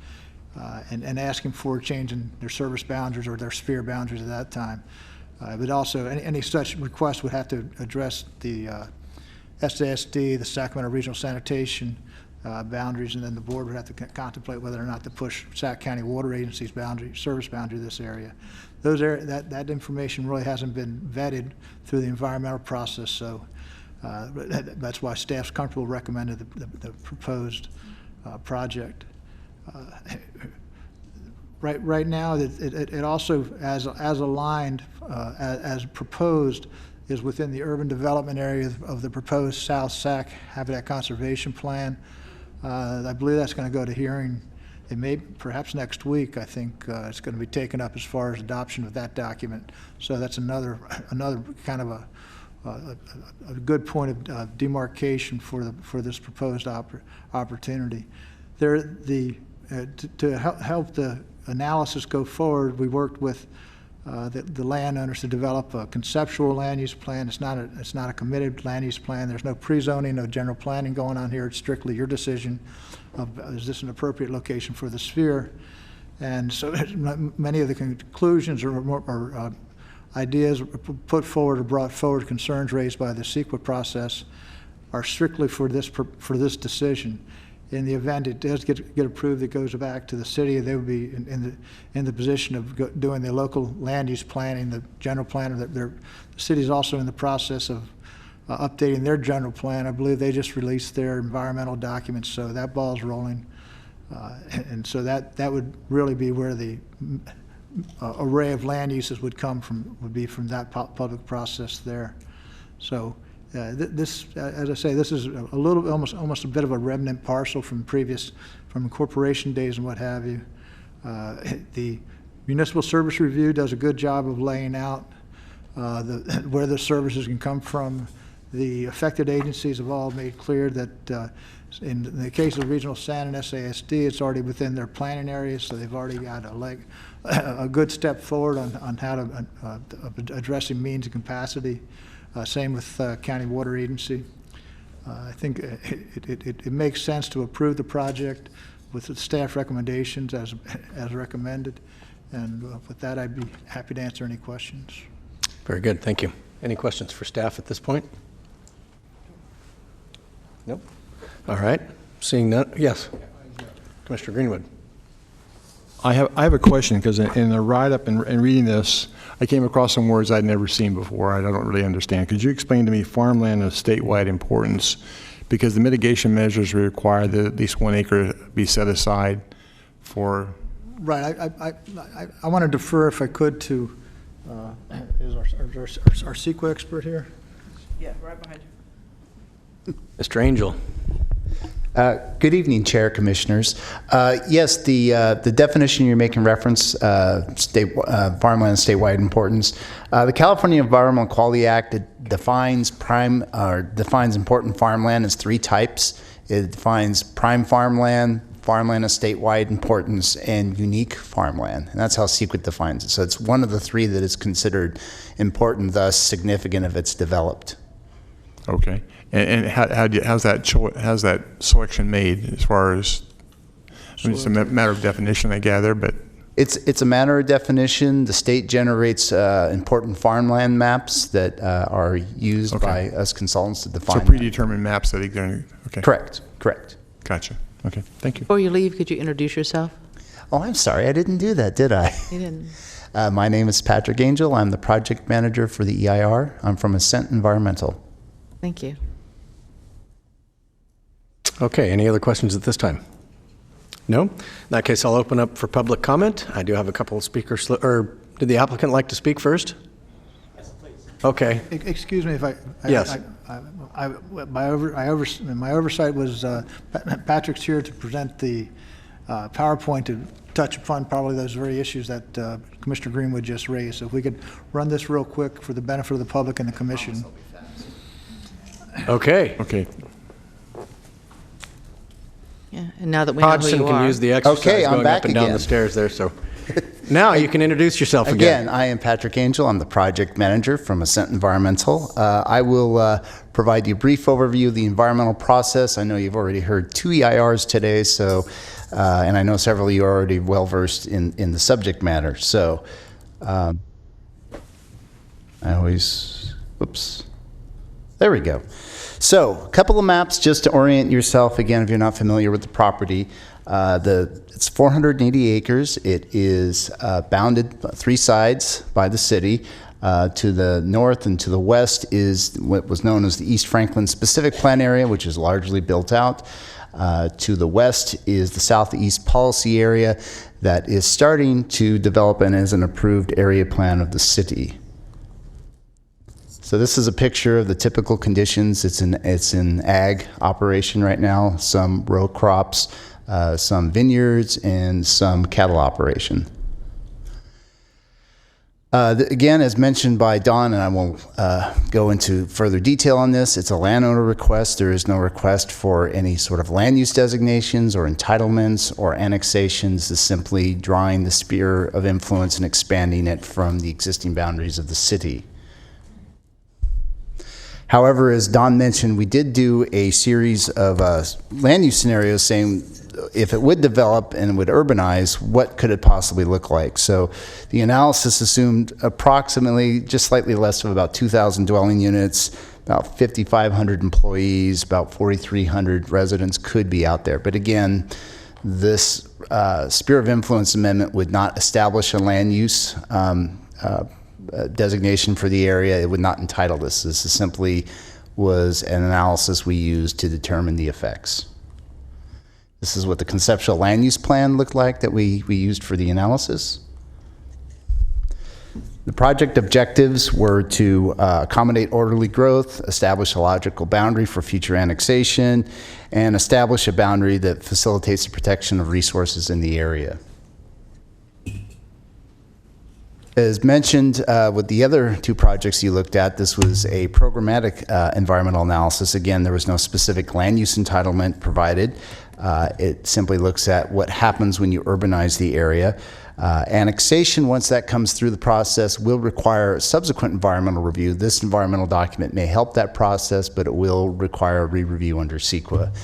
and asking for a change in their service boundaries or their sphere boundaries at that time. But also, any such request would have to address the SASD, the Sacramento Regional Sanitation boundaries, and then the board would have to contemplate whether or not to push Sac County Water Agency's service boundary to this area. That information really hasn't been vetted through the environmental process, so that's why staff's comfortable recommending the proposed project. Right now, it also, as aligned, as proposed, is within the urban development area of the proposed South Sac Habitat Conservation Plan. I believe that's going to go to hearing. It may, perhaps next week. I think it's going to be taken up as far as adoption of that document. So that's another kind of a good point of demarcation for this proposed opportunity. To help the analysis go forward, we worked with the landowners to develop a conceptual land use plan. It's not a committed land use plan. There's no pre-zoning, no general planning going on here. It's strictly your decision of, is this an appropriate location for the sphere? And so many of the conclusions or ideas put forward or brought forward, concerns raised by the CEQA process, are strictly for this decision. In the event it does get approved, it goes back to the city. They would be in the position of doing the local land use planning, the general plan. The city is also in the process of updating their general plan. I believe they just released their environmental documents, so that ball's rolling. And so that would really be where the array of land uses would come from, would be from that public process there. So. This, as I say, this is a little, almost a bit of a remnant parcel from incorporation days and what have you. The Municipal Service Review does a good job of laying out where the services can come from. The affected agencies have all made clear that in the case of Regional San and SASD, it's already within their planning areas, so they've already got a good step forward on how to addressing means and capacity. Same with County Water Agency. I think it makes sense to approve the project with the staff recommendations as recommended. And with that, I'd be happy to answer any questions. Very good, thank you. Any questions for staff at this point? Nope. All right, seeing none, yes. Commissioner Greenwood. I have a question, because in the write-up and reading this, I came across some words I'd never seen before. I don't really understand. Could you explain to me farmland of statewide importance? Because the mitigation measures require that at least 1 acre be set aside for. Right. I want to defer, if I could, to is our CEQA expert here? Yeah, right behind you. Mr. Angel. Good evening, Chair, Commissioners. Yes, the definition you're making reference, farmland statewide importance. The California Environmental Quality Act, it defines important farmland as 3 types. It defines prime farmland, farmland of statewide importance, and unique farmland. And that's how CEQA defines it. So it's one of the 3 that is considered important, thus significant if it's developed. Okay. And how's that selection made as far as, I mean, it's a matter of definition, I gather, but. It's a matter of definition. The state generates important farmland maps that are used by us consultants to define. So predetermined maps that are going to, okay. Correct. Gotcha. Okay, thank you. Before you leave, could you introduce yourself? Oh, I'm sorry. I didn't do that, did I? You didn't. My name is Patrick Angel. I'm the project manager for the EIR. I'm from Ascent Environmental. Thank you. Okay, any other questions at this time? No? In that case, I'll open up for public comment. I do have a couple of speakers, or did the applicant like to speak first? Yes, please. Okay. Excuse me if Yes. My oversight was Patrick's here to present the PowerPoint to touch upon probably those very issues that Commissioner Greenwood just raised. So if we could run this real quick for the benefit of the public and the commission. Okay. Yeah, and now that we know who Hodgson you can are. use the exercise Okay, I'm going back up and down again. the stairs there, so. Now you can introduce yourself Again, I am Patrick Angel. I'm the project manager from Ascent Environmental. I will provide you a brief overview of the environmental process. I know you've already heard 2 EIRs today, so and I know several of you are already well versed in the subject matter. So I always, whoops, there we go. So a couple of maps just to orient yourself again if you're not familiar with the property. It's 480 acres. It is bounded 3 sides by the city. To the north and to the west is what was known as the East Franklin Specific Plan Area, which is largely built out. To the west is the Southeast Policy Area that is starting to develop and is an approved area plan of the city. So this is a picture of the typical conditions. It's an ag operation right now, some row crops, some vineyards, and some cattle operation. Again, as mentioned by Don, and I won't go into further detail on this, it's a landowner request. There is no request for any sort of land use designations or entitlements or annexations. It's simply drawing the sphere of influence and expanding it from the existing boundaries of the city. However, as Don mentioned, we did do a series of land use scenarios saying if it would develop and would urbanize, what could it possibly look like? So the analysis assumed approximately just slightly less of about 2,000 dwelling units, about 5,500 employees, about 4,300 residents could be out there. But again, this sphere of influence amendment would not establish a land use designation for the area. It would not entitle this. This is simply was an analysis we used to determine the effects. This is what the conceptual land use plan looked like that we used for the analysis. The project objectives were to accommodate orderly growth, establish a logical boundary for future annexation, and establish a boundary that facilitates the protection of resources in the area. As mentioned with the other 2 projects you looked at, this was a programmatic environmental analysis. Again, there was no specific land use entitlement provided. It simply looks at what happens when you urbanize the area. Annexation, once that comes through the process, will require a subsequent environmental review. This environmental document may help that process, but it will require a re-review under CEQA.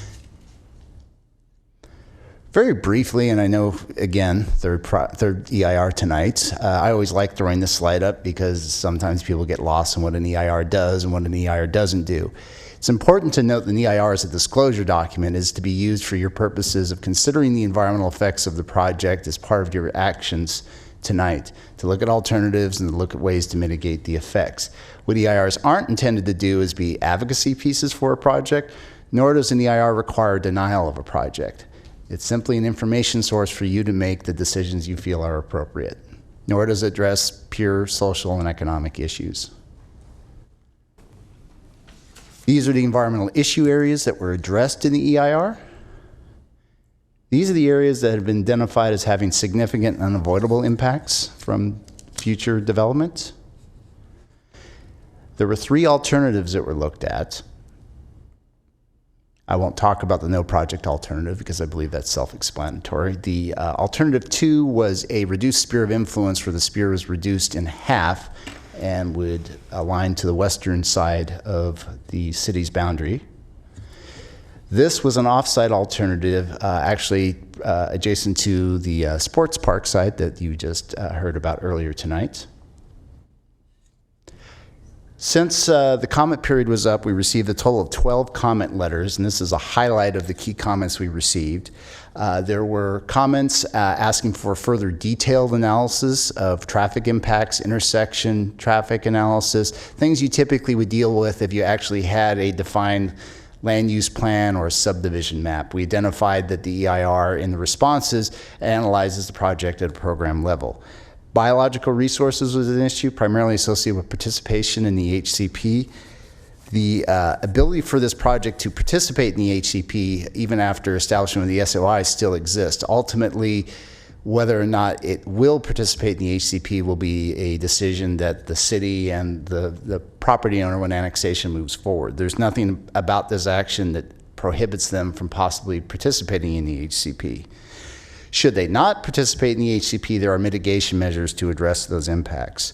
Very briefly, and I know, again, third EIR tonight, I always like throwing this slide up because sometimes people get lost in what an EIR does and what an EIR doesn't do. It's important to note that an EIR as a disclosure document is to be used for your purposes of considering the environmental effects of the project as part of your actions tonight, to look at alternatives and to look at ways to mitigate the effects. What EIRs aren't intended to do is be advocacy pieces for a project, nor does an EIR require denial of a project. It's simply an information source for you to make the decisions you feel are appropriate, nor does it address pure social and economic issues. These are the environmental issue areas that were addressed in the EIR. These are the areas that have been identified as having significant and unavoidable impacts from future development. There were 3 alternatives that were looked at. I won't talk about the no project alternative because I believe that's self-explanatory. The alternative 2 was a reduced sphere of influence where the sphere was reduced in half and would align to the western side of the city's boundary. This was an off-site alternative, actually adjacent to the sports park site that you just heard about earlier tonight. Since the comment period was up, we received a total of 12 comment letters, and this is a highlight of the key comments we received. There were comments asking for further detailed analysis of traffic impacts, intersection traffic analysis, things you typically would deal with if you actually had a defined land use plan or a subdivision map. We identified that the EIR in the responses analyzes the project at a program level. Biological resources was an issue, primarily associated with participation in the HCP. The ability for this project to participate in the HCP, even after establishment of the SOI, still exists. Ultimately, whether or not it will participate in the HCP will be a decision that the city and the property owner when annexation moves forward. There's nothing about this action that prohibits them from possibly participating in the HCP. Should they not participate in the HCP, there are mitigation measures to address those impacts.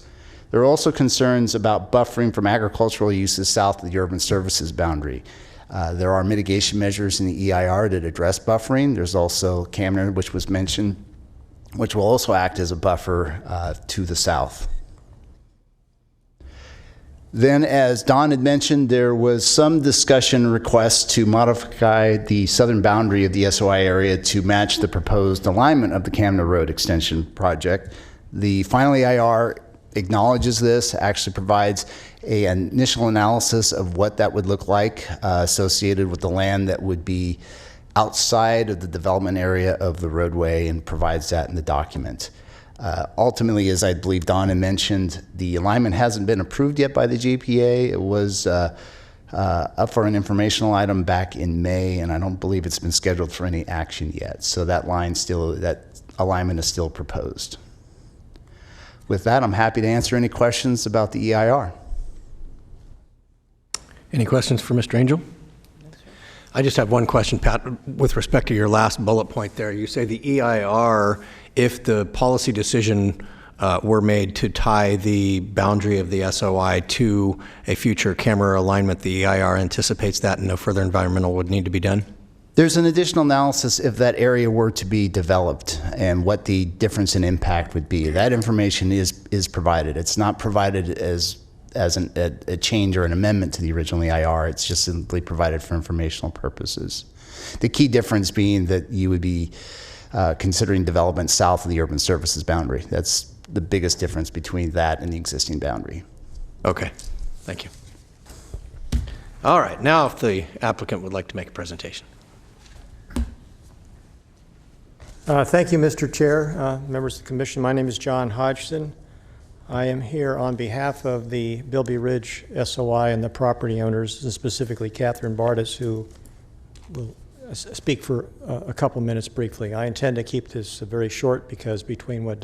There are also concerns about buffering from agricultural uses south of the urban services boundary. There are mitigation measures in the EIR that address buffering. There's also Camden, which was mentioned, which will also act as a buffer to the south. Then, as Don had mentioned, there was some discussion request to modify the southern boundary of the SOI area to match the proposed alignment of the Camden Road Extension project. The final EIR acknowledges this, actually provides an initial analysis of what that would look like associated with the land that would be outside of the development area of the roadway, and provides that in the document. Ultimately, as I believe Don had mentioned, the alignment hasn't been approved yet by the GPA. It was up for an informational item back in May, and I don't believe it's been scheduled for any action yet. So that alignment is still proposed. With that, I'm happy to answer any questions about the EIR. Any questions for Mr. Angel? I just have one question, Pat, with respect to your last bullet point there. You say the EIR, if the policy decision were made to tie the boundary of the SOI to a future camera alignment, the EIR anticipates that and no further environmental would need to be done? There's an additional analysis if that area were to be developed and what the difference in impact would be. That information is provided. It's not provided as a change or an amendment to the original EIR. It's just simply provided for informational purposes. The key difference being that you would be considering development south of the urban services boundary. That's the biggest difference between that and the existing boundary. Okay, thank you. All right, now if the applicant would like to make a presentation. Thank you, Mr. Chair, members of the commission. My name is John Hodgson. I am here on behalf of the Bilby Ridge SOI and the property owners, and specifically Catherine Bardis, who will speak for a couple minutes briefly. I intend to keep this very short because between what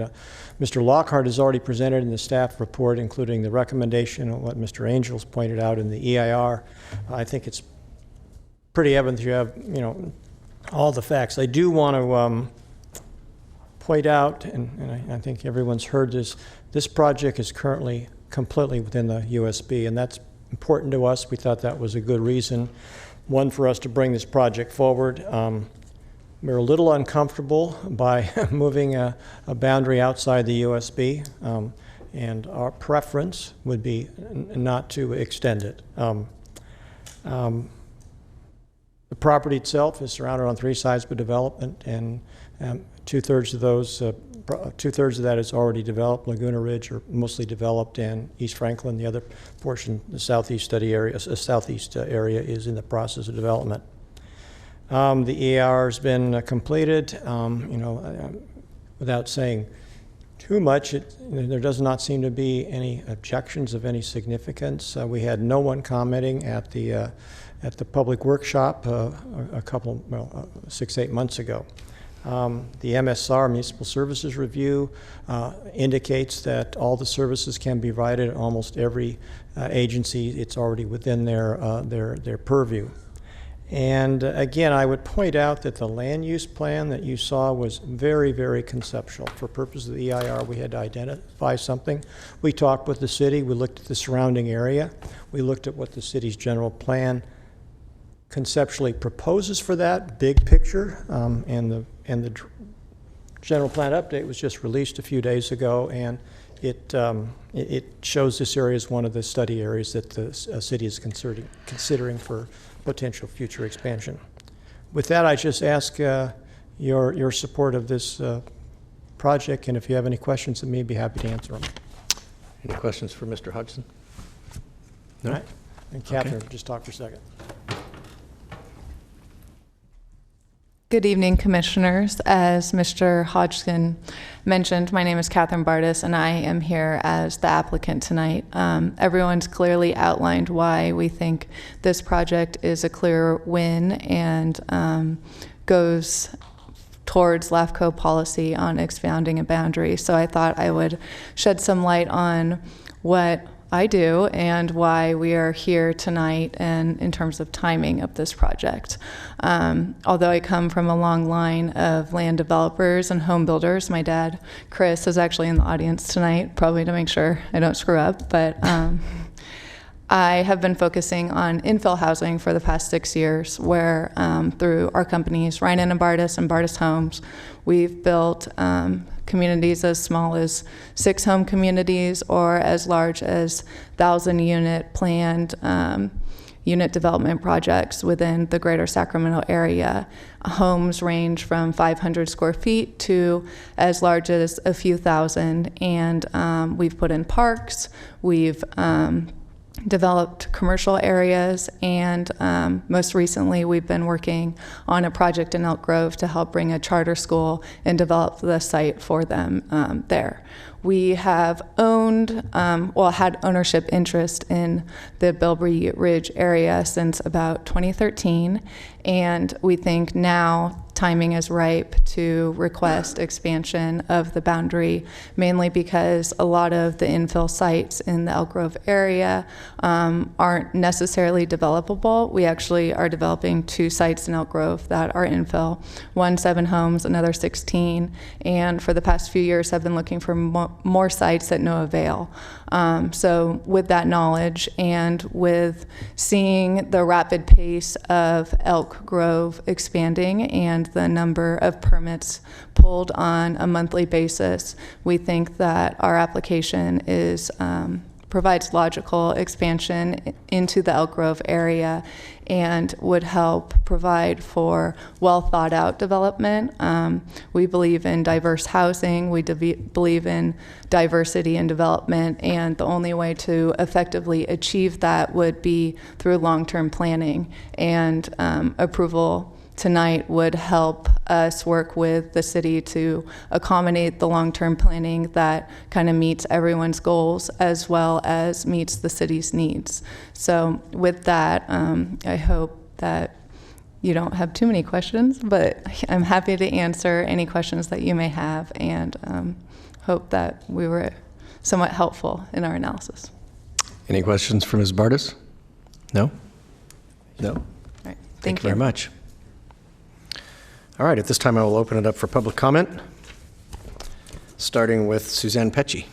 Mr. Lockhart has already presented in the staff report, including the recommendation and what Mr. Angels pointed out in the EIR, I think it's pretty evident you have, all the facts. I do want to point out, and I think everyone's heard this project is currently completely within the USB, and that's important to us. We thought that was a good reason, one, for us to bring this project forward. We're a little uncomfortable by moving a boundary outside the USB, and our preference would be not to extend it. The property itself is surrounded on three sides by development, and two-thirds of that is already developed. Laguna Ridge are mostly developed, and East Franklin, the other portion, the southeast area is in the process of development. The EIR has been completed. Without saying too much, there does not seem to be any objections of any significance. We had no one commenting at the public workshop 6-8 months ago. The MSR, Municipal Services Review, indicates that all the services can be provided at almost every agency. It's already within their purview. And again, I would point out that the land use plan that you saw was very, very conceptual. For purposes of the EIR, we had to identify something. We talked with the city. We looked at the surrounding area. We looked at what the city's general plan conceptually proposes for that big picture, and the general plan update was just released a few days ago, and it shows this area as one of the study areas that the city is considering for potential future expansion. With that, I just ask your support of this project, and if you have any questions of me, I'd be happy to answer them. Any questions for Mr. Hodgson? No? All right. And Catherine, Okay. just talk for a second. Good evening, commissioners. As Mr. Hodgson mentioned, my name is Catherine Bardis, and I am here as the applicant tonight. Everyone's clearly outlined why we think this project is a clear win and goes towards LAFCo policy on expounding a boundary. So I thought I would shed some light on what I do and why we are here tonight and in terms of timing of this project. Although I come from a long line of land developers and home builders, my dad, Chris, is actually in the audience tonight, probably to make sure I don't screw up, but I have been focusing on infill housing for the past 6 years, where through our companies, Ryan and Bardis Homes, we've built communities as small as 6 home communities or as large as 1,000-unit planned unit development projects within the greater Sacramento area. Homes range from 500 square feet to as large as a few thousand, and we've put in parks, we've developed commercial areas, and most recently we've been working on a project in Elk Grove to help bring a charter school and develop the site for them there. We have owned, had ownership interest in the Bilby Ridge area since about 2013, and we think now timing is ripe to request expansion of the boundary, mainly because a lot of the infill sites in the Elk Grove area aren't necessarily developable. We actually are developing 2 sites in Elk Grove that are infill, one 7 homes, another 16, and for the past few years have been looking for more sites at no avail. So with that knowledge and with seeing the rapid pace of Elk Grove expanding and the number of permits pulled on a monthly basis, we think that our application provides logical expansion into the Elk Grove area and would help provide for well thought out development. We believe in diverse housing, we believe in diversity and development, and the only way to effectively achieve that would be through long-term planning, and approval tonight would help us work with the city to accommodate the long-term planning that kind of meets everyone's goals as well as meets the city's needs. So with that, I hope that you don't have too many questions, but I'm happy to answer any questions that you may have, and hope that we were somewhat helpful in our analysis. Any questions for Ms. Bardis? No? No? All right. Thank you very much. All right, at this time I will open it up for public comment, starting with Suzanne Pecci.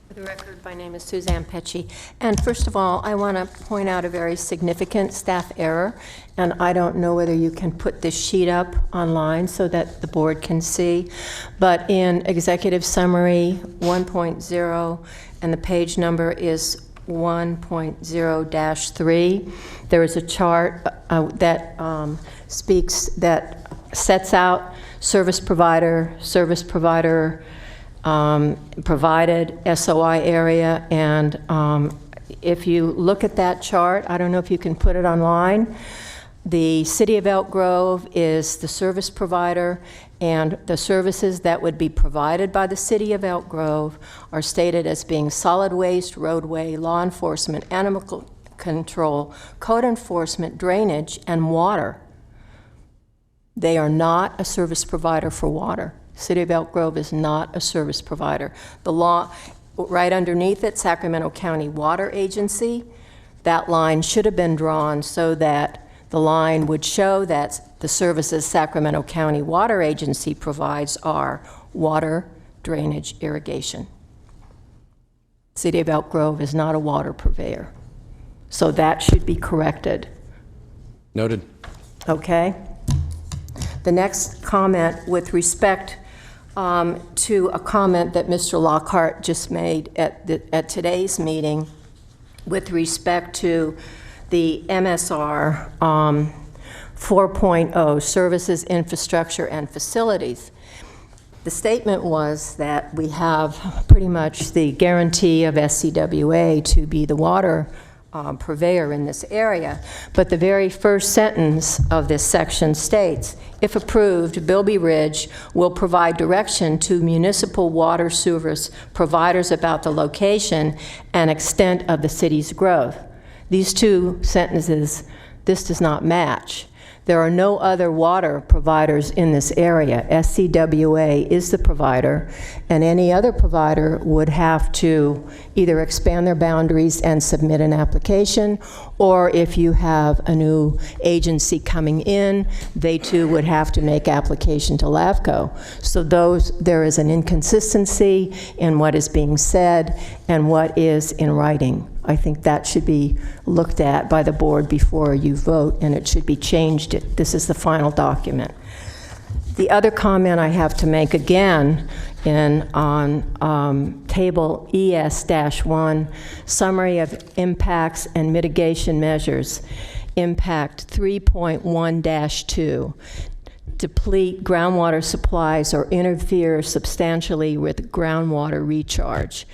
For the record, my name is Suzanne Pecci, and first of all, I want to point out a very significant staff error, and I don't know whether you can put this sheet up online so that the board can see, but in executive summary 1.0, and the page number is 1.0-3, there is a chart that sets out service provider, provided SOI area, and if you look at that chart, I don't know if you can put it online, the City of Elk Grove is the service provider, and the services that would be provided by the City of Elk Grove are stated as being solid waste, roadway, law enforcement, animal control, code enforcement, drainage, and water. They are not a service provider for water. City of Elk Grove is not a service provider. The law, right underneath it, Sacramento County Water Agency, that line should have been drawn so that the line would show that the services Sacramento County Water Agency provides are water, drainage, irrigation. City of Elk Grove is not a water purveyor. So that should be corrected. Noted. Okay. The next comment with respect to a comment that Mr. Lockhart just made at today's meeting with respect to the MSR 4.0, services, infrastructure, and facilities. The statement was that we have pretty much the guarantee of SCWA to be the water purveyor in this area, but the very first sentence of this section states, if approved, Bilby Ridge will provide direction to municipal water service providers about the location and extent of the city's growth. These two sentences, this does not match. There are no other water providers in this area. SCWA is the provider, and any other provider would have to either expand their boundaries and submit an application, or if you have a new agency coming in, they too would have to make application to LAFCo. So there is an inconsistency in what is being said and what is in writing. I think that should be looked at by the board before you vote, and it should be changed. This is the final document. The other comment I have to make again on table ES-1, summary of impacts and mitigation measures, impact 3.1-2, deplete groundwater supplies or interfere substantially with groundwater recharge.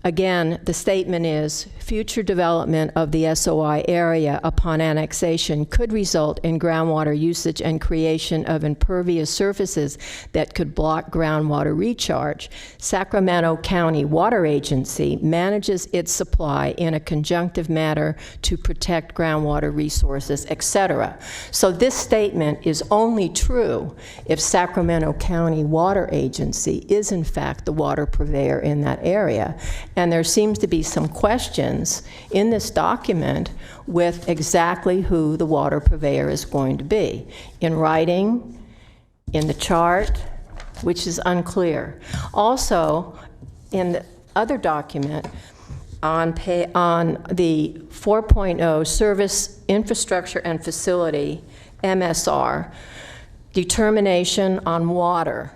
Again, the statement is, future development of the SOI area upon annexation could result in groundwater usage and creation of impervious surfaces that could block groundwater recharge. Sacramento County Water Agency manages its supply in a conjunctive manner to protect groundwater resources, etc. So this statement is only true if Sacramento County Water Agency is in fact the water purveyor in that area. And there seems to be some questions in this document with exactly who the water purveyor is going to be. In writing, in the chart, which is unclear. Also, in the other document, on the 4.0 Service Infrastructure and Facility, MSR, determination on water.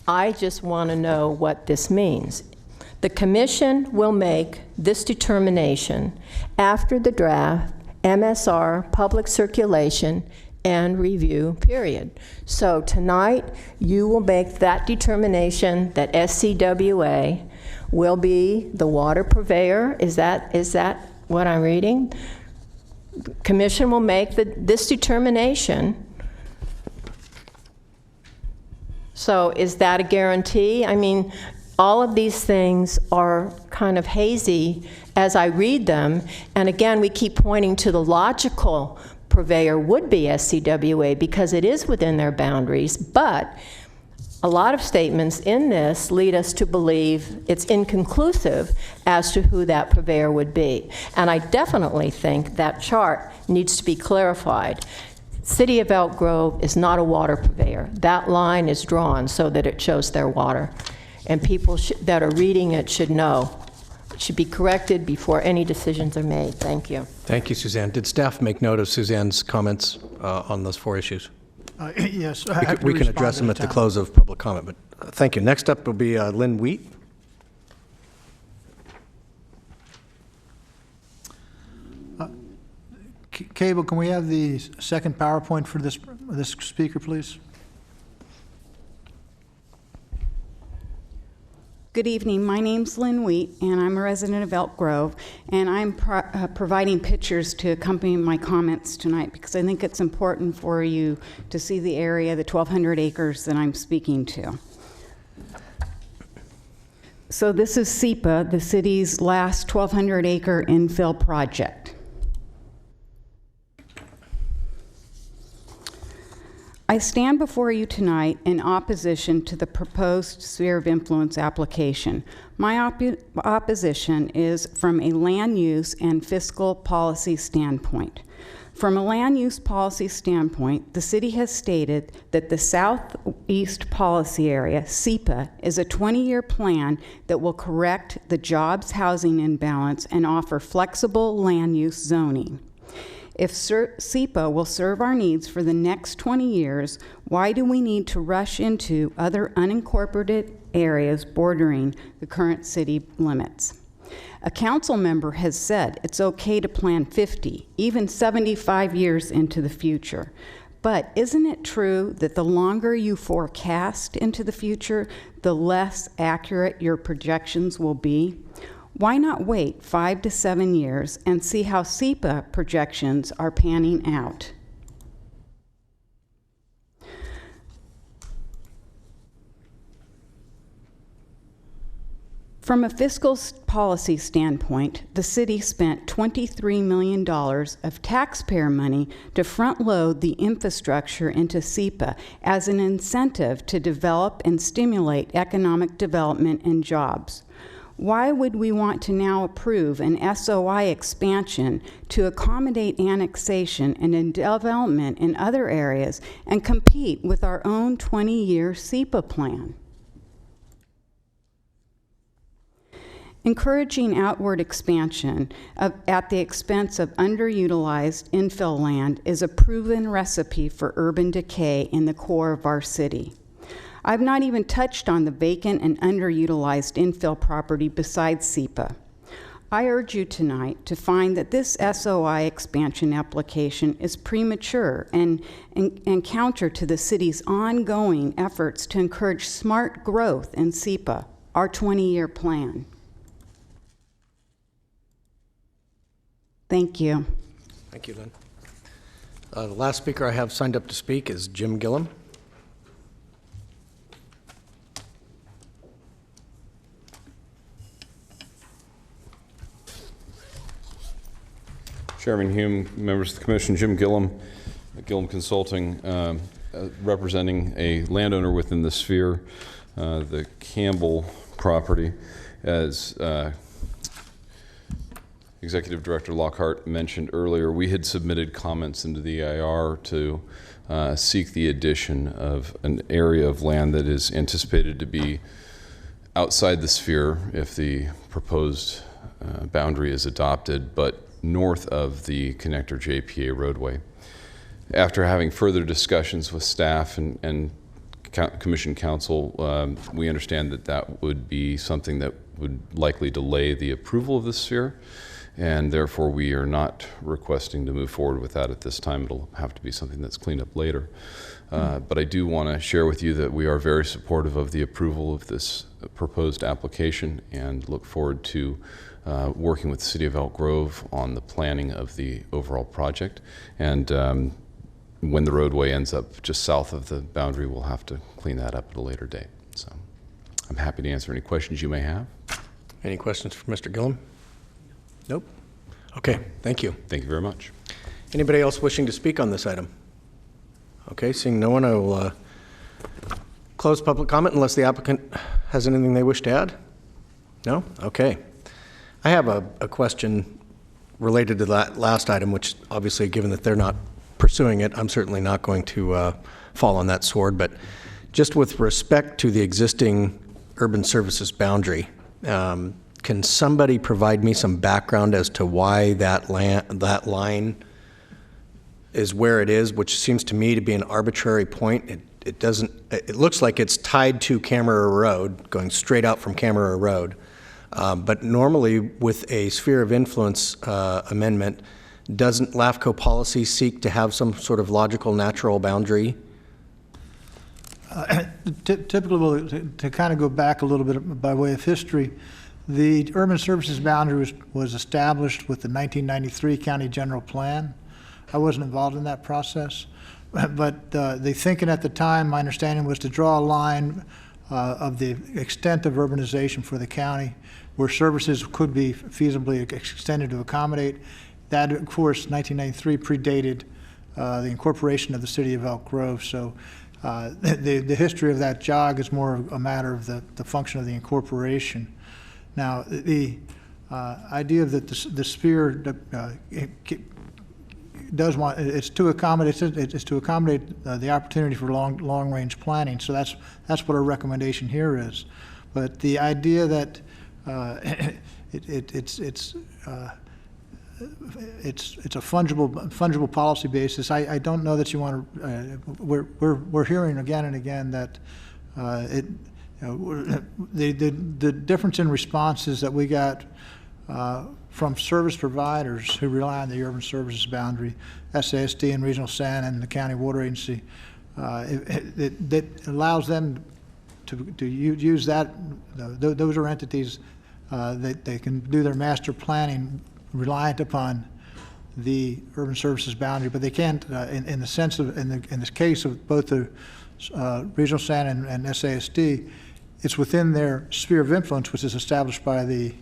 I just want to know what this means. The Commission will make this determination after the draft MSR public circulation and review period. So tonight, you will make that determination that SCWA will be the water purveyor. Is that what I'm reading? Commission will make this determination. So is that a guarantee? I mean, all of these things are kind of hazy as I read them. And again, we keep pointing to the logical purveyor would be SCWA because it is within their boundaries, but a lot of statements in this lead us to believe it's inconclusive as to who that purveyor would be. And I definitely think that chart needs to be clarified. City of Elk Grove is not a water purveyor. That line is drawn so that it shows their water. And people that are reading it should know. It should be corrected before any decisions are made. Thank you. Thank you, Suzanne. Did staff make note of Suzanne's comments on those 4 issues? Yes. We can address them at the close of public comment, but thank you. Next up will be Lynn Wheat. Cable, can we have the second PowerPoint for this speaker, please? Good evening. My name's Lynn Wheat, and I'm a resident of Elk Grove, and I'm providing pictures to accompany my comments tonight because I think it's important for you to see the area, the 1,200 acres that I'm speaking to. So this is SEPA, the city's last 1,200-acre infill project. I stand before you tonight in opposition to the proposed sphere of influence application. My opposition is from a land use and fiscal policy standpoint. From a land use policy standpoint, the city has stated that the Southeast Policy Area, SEPA, is a 20-year plan that will correct the jobs housing imbalance and offer flexible land use zoning. If SEPA will serve our needs for the next 20 years, why do we need to rush into other unincorporated areas bordering the current city limits? A council member has said it's okay to plan 50, even 75 years into the future. But isn't it true that the longer you forecast into the future, the less accurate your projections will be? Why not wait 5 to 7 years and see how SEPA projections are panning out? From a fiscal policy standpoint, the city spent $23 million of taxpayer money to front-load the infrastructure into SEPA as an incentive to develop and stimulate economic development and jobs. Why would we want to now approve an SOI expansion to accommodate annexation and development in other areas and compete with our own 20-year SEPA plan? Encouraging outward expansion at the expense of underutilized infill land is a proven recipe for urban decay in the core of our city. I've not even touched on the vacant and underutilized infill property besides SEPA. I urge you tonight to find that this SOI expansion application is premature and counter to the city's ongoing efforts to encourage smart growth in SEPA, our 20-year plan. Thank you. Thank you, Lynn. The last speaker I have signed up to speak is Jim Gillum. Chairman Hume, members of the Commission, Jim Gillum, Gillum Consulting, representing a landowner within the sphere, the Campbell property. As Executive Director Lockhart mentioned earlier, we had submitted comments into the EIR to seek the addition of an area of land that is anticipated to be outside the sphere if the proposed boundary is adopted, but north of the connector JPA roadway. After having further discussions with staff and Commission Council, we understand that that would be something that would likely delay the approval of the sphere, and therefore we are not requesting to move forward with that at this time. It'll have to be something that's cleaned up later. But I do want to share with you that we are very supportive of the approval of this proposed application and look forward to working with the City of Elk Grove on the planning of the overall project. And when the roadway ends up just south of the boundary, we'll have to clean that up at a later date. So I'm happy to answer any questions you may have. Any questions for Mr. Gillum? Nope. Okay, thank you. Thank you very much. Anybody else wishing to speak on this item? Okay, seeing no one, I will close public comment unless the applicant has anything they wish to add. No? Okay. I have a question related to that last item, which obviously, given that they're not pursuing it, I'm certainly not going to fall on that sword. But just with respect to the existing urban services boundary, can somebody provide me some background as to why that line is where it is, which seems to me to be an arbitrary point? It looks like it's tied to Camera Road, going straight out from Camera Road. But normally with a sphere of influence amendment, doesn't LAFCo policy seek to have some sort of logical natural boundary? Typically, to kind of go back a little bit by way of history, the urban services boundary was established with the 1993 County General Plan. I wasn't involved in that process, but the thinking at the time, my understanding, was to draw a line of the extent of urbanization for the county, where services could be feasibly extended to accommodate. That, of course, 1993 predated the incorporation of the City of Elk Grove. So the history of that jog is more a matter of the function of the incorporation. Now, the idea that the sphere does want, it's to accommodate the opportunity for long-range planning. So that's what our recommendation here is. But the idea that it's a fungible policy basis. I don't know that you want to. We're hearing again and again that the difference in responses that we got from service providers who rely on the urban services boundary, SASD and Regional SAN and the County Water Agency, that allows them to use that. Those are entities that they can do their master planning reliant upon the urban services boundary, but they can't, in the sense of, in the case of both the Regional SAN and SASD, it's within their sphere of influence, which is established by in the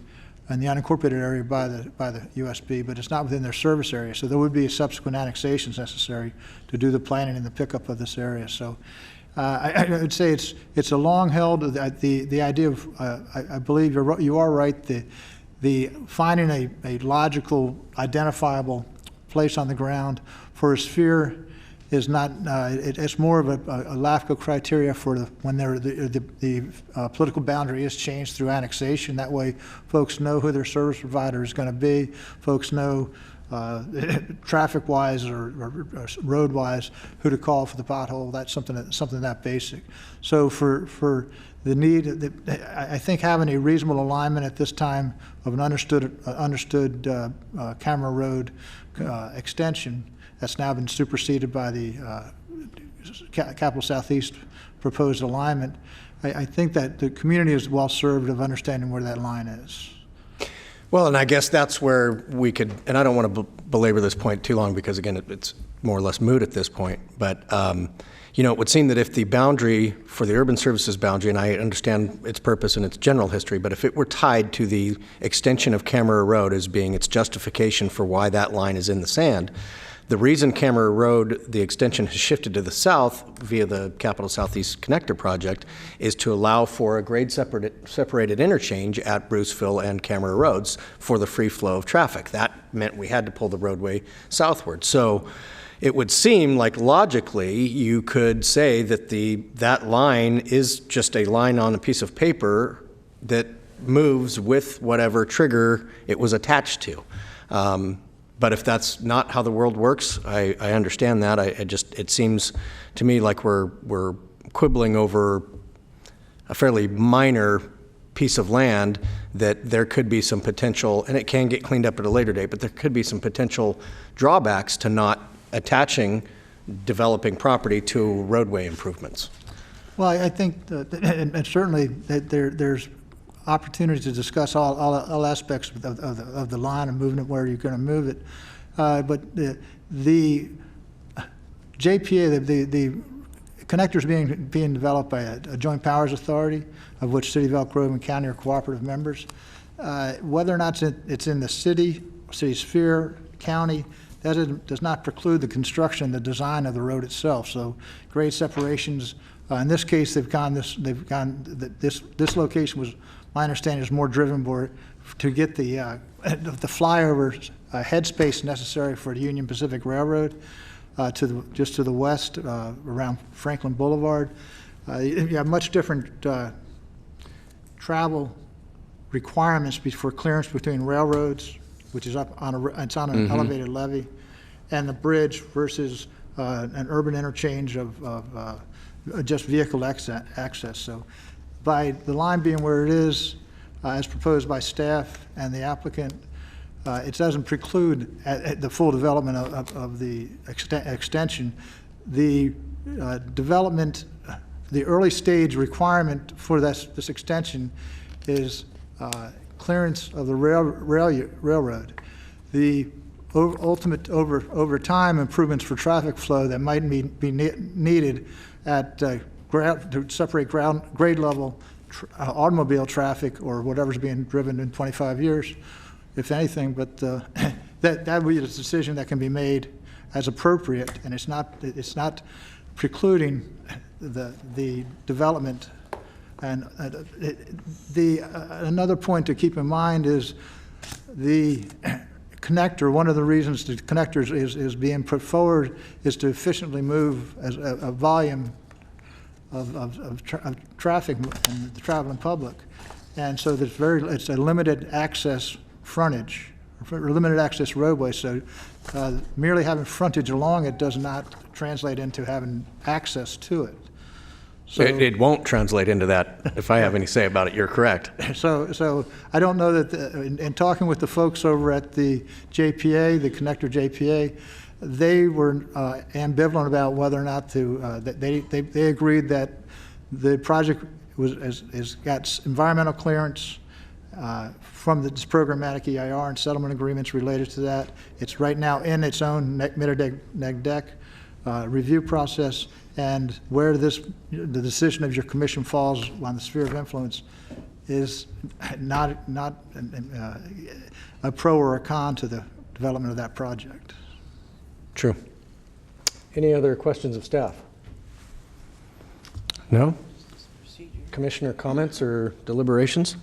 unincorporated area by the USB, but it's not within their service area. So there would be subsequent annexations necessary to do the planning and the pickup of this area. So I would say it's a long held, the idea of, I believe you are right, the finding a logical, identifiable place on the ground for a sphere is not, it's more of a LAFCo criteria for when the political boundary is changed through annexation. That way folks know who their service provider is going to be. Folks know traffic-wise or road-wise who to call for the pothole. That's something that basic. So for the need, I think having a reasonable alignment at this time of an understood Camera Road extension that's now been superseded by the Capital Southeast proposed alignment, I think that the community is well served of understanding where that line is. Well, and I guess that's where we could, and I don't want to belabor this point too long because, again, it's more or less moot at this point, but it would seem that if the boundary for the urban services boundary, and I understand its purpose and its general history, but if it were tied to the extension of Camera Road as being its justification for why that line is in the sand, the reason Camera Road, the extension, has shifted to the south via the Capital Southeast Connector project is to allow for a grade-separated interchange at Bruceville and Camera Roads for the free flow of traffic. That meant we had to pull the roadway southward. So it would seem like logically you could say that that line is just a line on a piece of paper that moves with whatever trigger it was attached to. But if that's not how the world works, I understand that. It seems to me like we're quibbling over a fairly minor piece of land that there could be some potential, and it can get cleaned up at a later date, but there could be some potential drawbacks to not attaching developing property to roadway improvements. Well, I think and certainly that there's opportunity to discuss all aspects of the line and moving it where you're going to move it. But the JPA, the connectors being developed by a joint powers authority, of which City of Elk Grove and county are cooperative members. Whether or not it's in the city sphere, county, that does not preclude the construction, the design of the road itself. So grade separations, in this case, this location was, my understanding, is more driven to get the flyover headspace necessary for the Union Pacific Railroad just to the west around Franklin Boulevard. You have much different travel requirements for clearance between railroads, which is up on an elevated levee, and the bridge versus an urban interchange of just vehicle access. So by the line being where it is, as proposed by staff and the applicant, it doesn't preclude the full development of the extension. The development, the early stage requirement for this extension is clearance of the railroad. The ultimate over time improvements for traffic flow that might be needed at to separate grade level automobile traffic or whatever's being driven in 25 years, if anything, but that would be a decision that can be made as appropriate, and it's not precluding the development. And another point to keep in mind is the connector. One of the reasons the connectors is being put forward is to efficiently move as a volume of traffic and the traveling public, and so it's a limited access frontage, or limited access roadway. So merely having frontage along it does not translate into having access to it. So it won't translate into that. If I have any say about it, you're correct. So I don't know that in talking with the folks over at the JPA, the connector JPA, they were ambivalent about whether or not to. They agreed that the project has got environmental clearance from this programmatic EIR and settlement agreements related to that. It's right now in its own neg deck review process, And where the decision of your commission falls on the sphere of influence is not a pro or a con to the development of that project. True. Any other questions of staff? No? Commissioner comments or deliberations?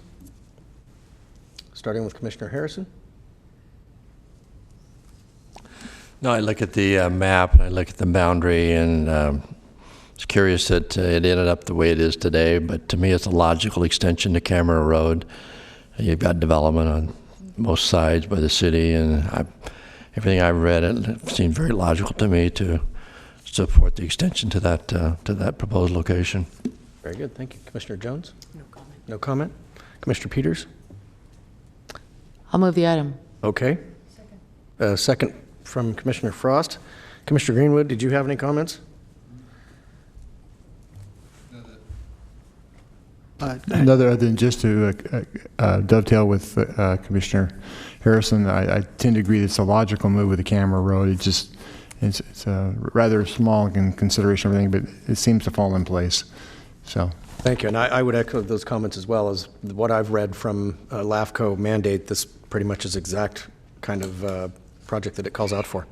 Starting with Commissioner Harrison. No, I look at the map, and I look at the boundary, and it's curious that it ended up the way it is today, but to me it's a logical extension to Camera Road. You've got development on both sides by the city, and everything I've read, it seemed very logical to me to support the extension to that proposed location. Very good, thank you. Commissioner Jones? No comment. No comment? Commissioner Peters? I'll move the item. Okay. Second from Commissioner Frost. Commissioner Greenwood, did you have any comments? Other than just to dovetail with Commissioner Harrison, I tend to agree that it's a logical move with the Camera Road. It's rather small in consideration of everything, but it seems to fall in place. So. Thank you, and I would echo those comments as well. As what I've read from LAFCo mandate, this pretty much is exact kind of project that it calls out for.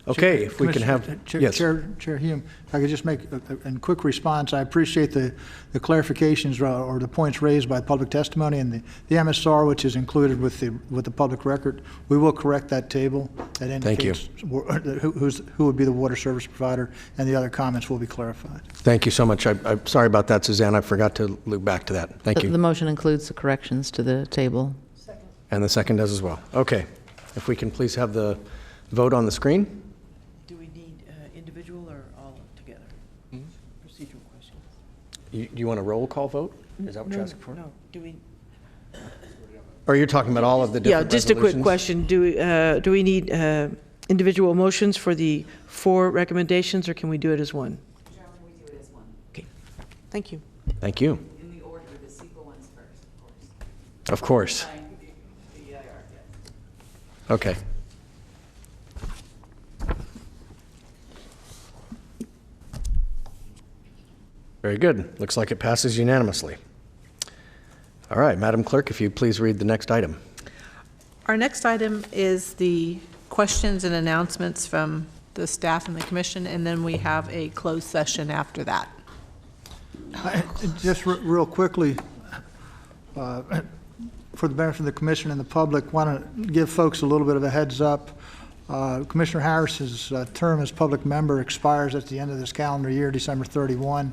Okay, if we can have, yes. Chair Hume, if I could just make a quick response. I appreciate the clarifications or the points raised by public testimony and the MSR, which is included with the public record. We will correct that table that indicates who would be the water service provider, and the other comments will be clarified. Thank you so much. I'm sorry about that, Suzanne. I forgot to loop back to that. Thank you. The motion includes the corrections to the table. Second. And the second does as well. Okay, if we can please have the vote on the screen. Do you want a roll call vote? Is that what you're asking for? No. Do we? Or you're talking about all of the different just a quick question. Do we need individual motions for the 4 recommendations, or can we do it as one? Chairman, we do it as one. Okay. Thank you. Thank you. In the order, the sequel ones first, of course. Of course. The EIR, yes. Okay. Very good. Looks like it passes unanimously. All right, Madam Clerk, if you please read the next item. Our next item is the questions and announcements from the staff and the commission, and then we have a closed session after that. Just real quickly, for the benefit of the commission and the public, want to give folks a little bit of a heads up. Commissioner Harris's term as public member expires at the end of this calendar year, December 31.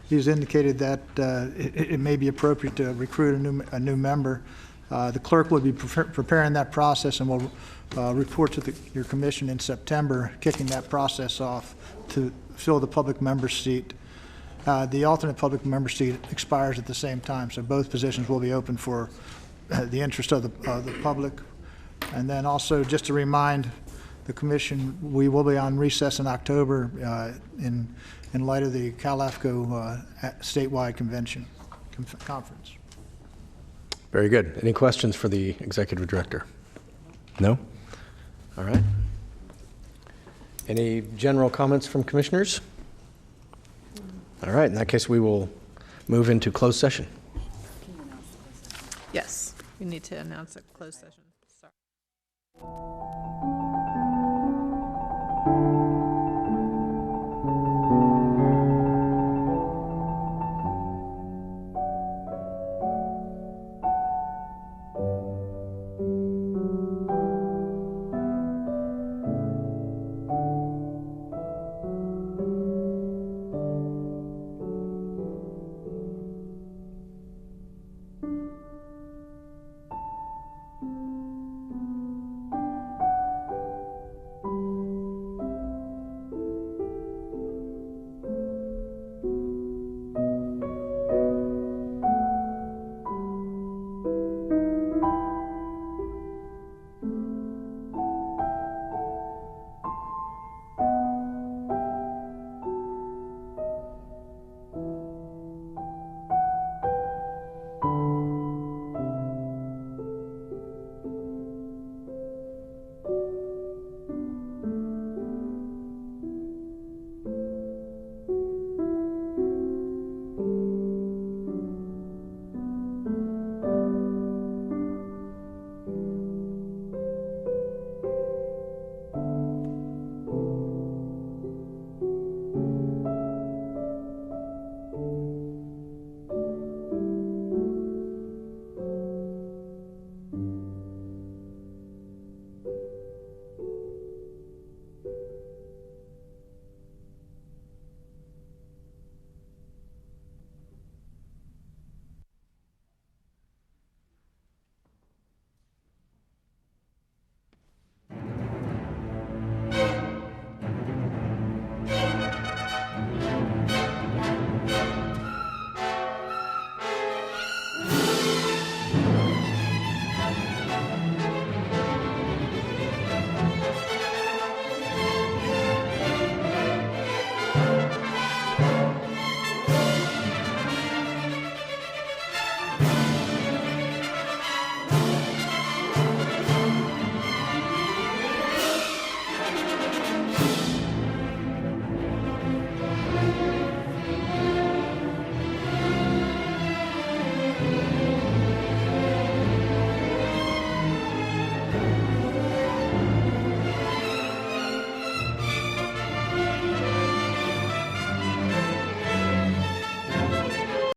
He's indicated that it may be appropriate to recruit a new member. The clerk will be preparing that process and will report to your commission in September, kicking that process off to fill the public member seat. The alternate public member seat expires at the same time, so both positions will be open for the interest of the public. And then also, just to remind the commission, we will be on recess in October in light of the LAFCo statewide convention conference. Very good. Any questions for the executive director? No? All right. Any general comments from commissioners? All right. In that case, we will move into closed session. Yes, we need to announce a closed session. Sorry.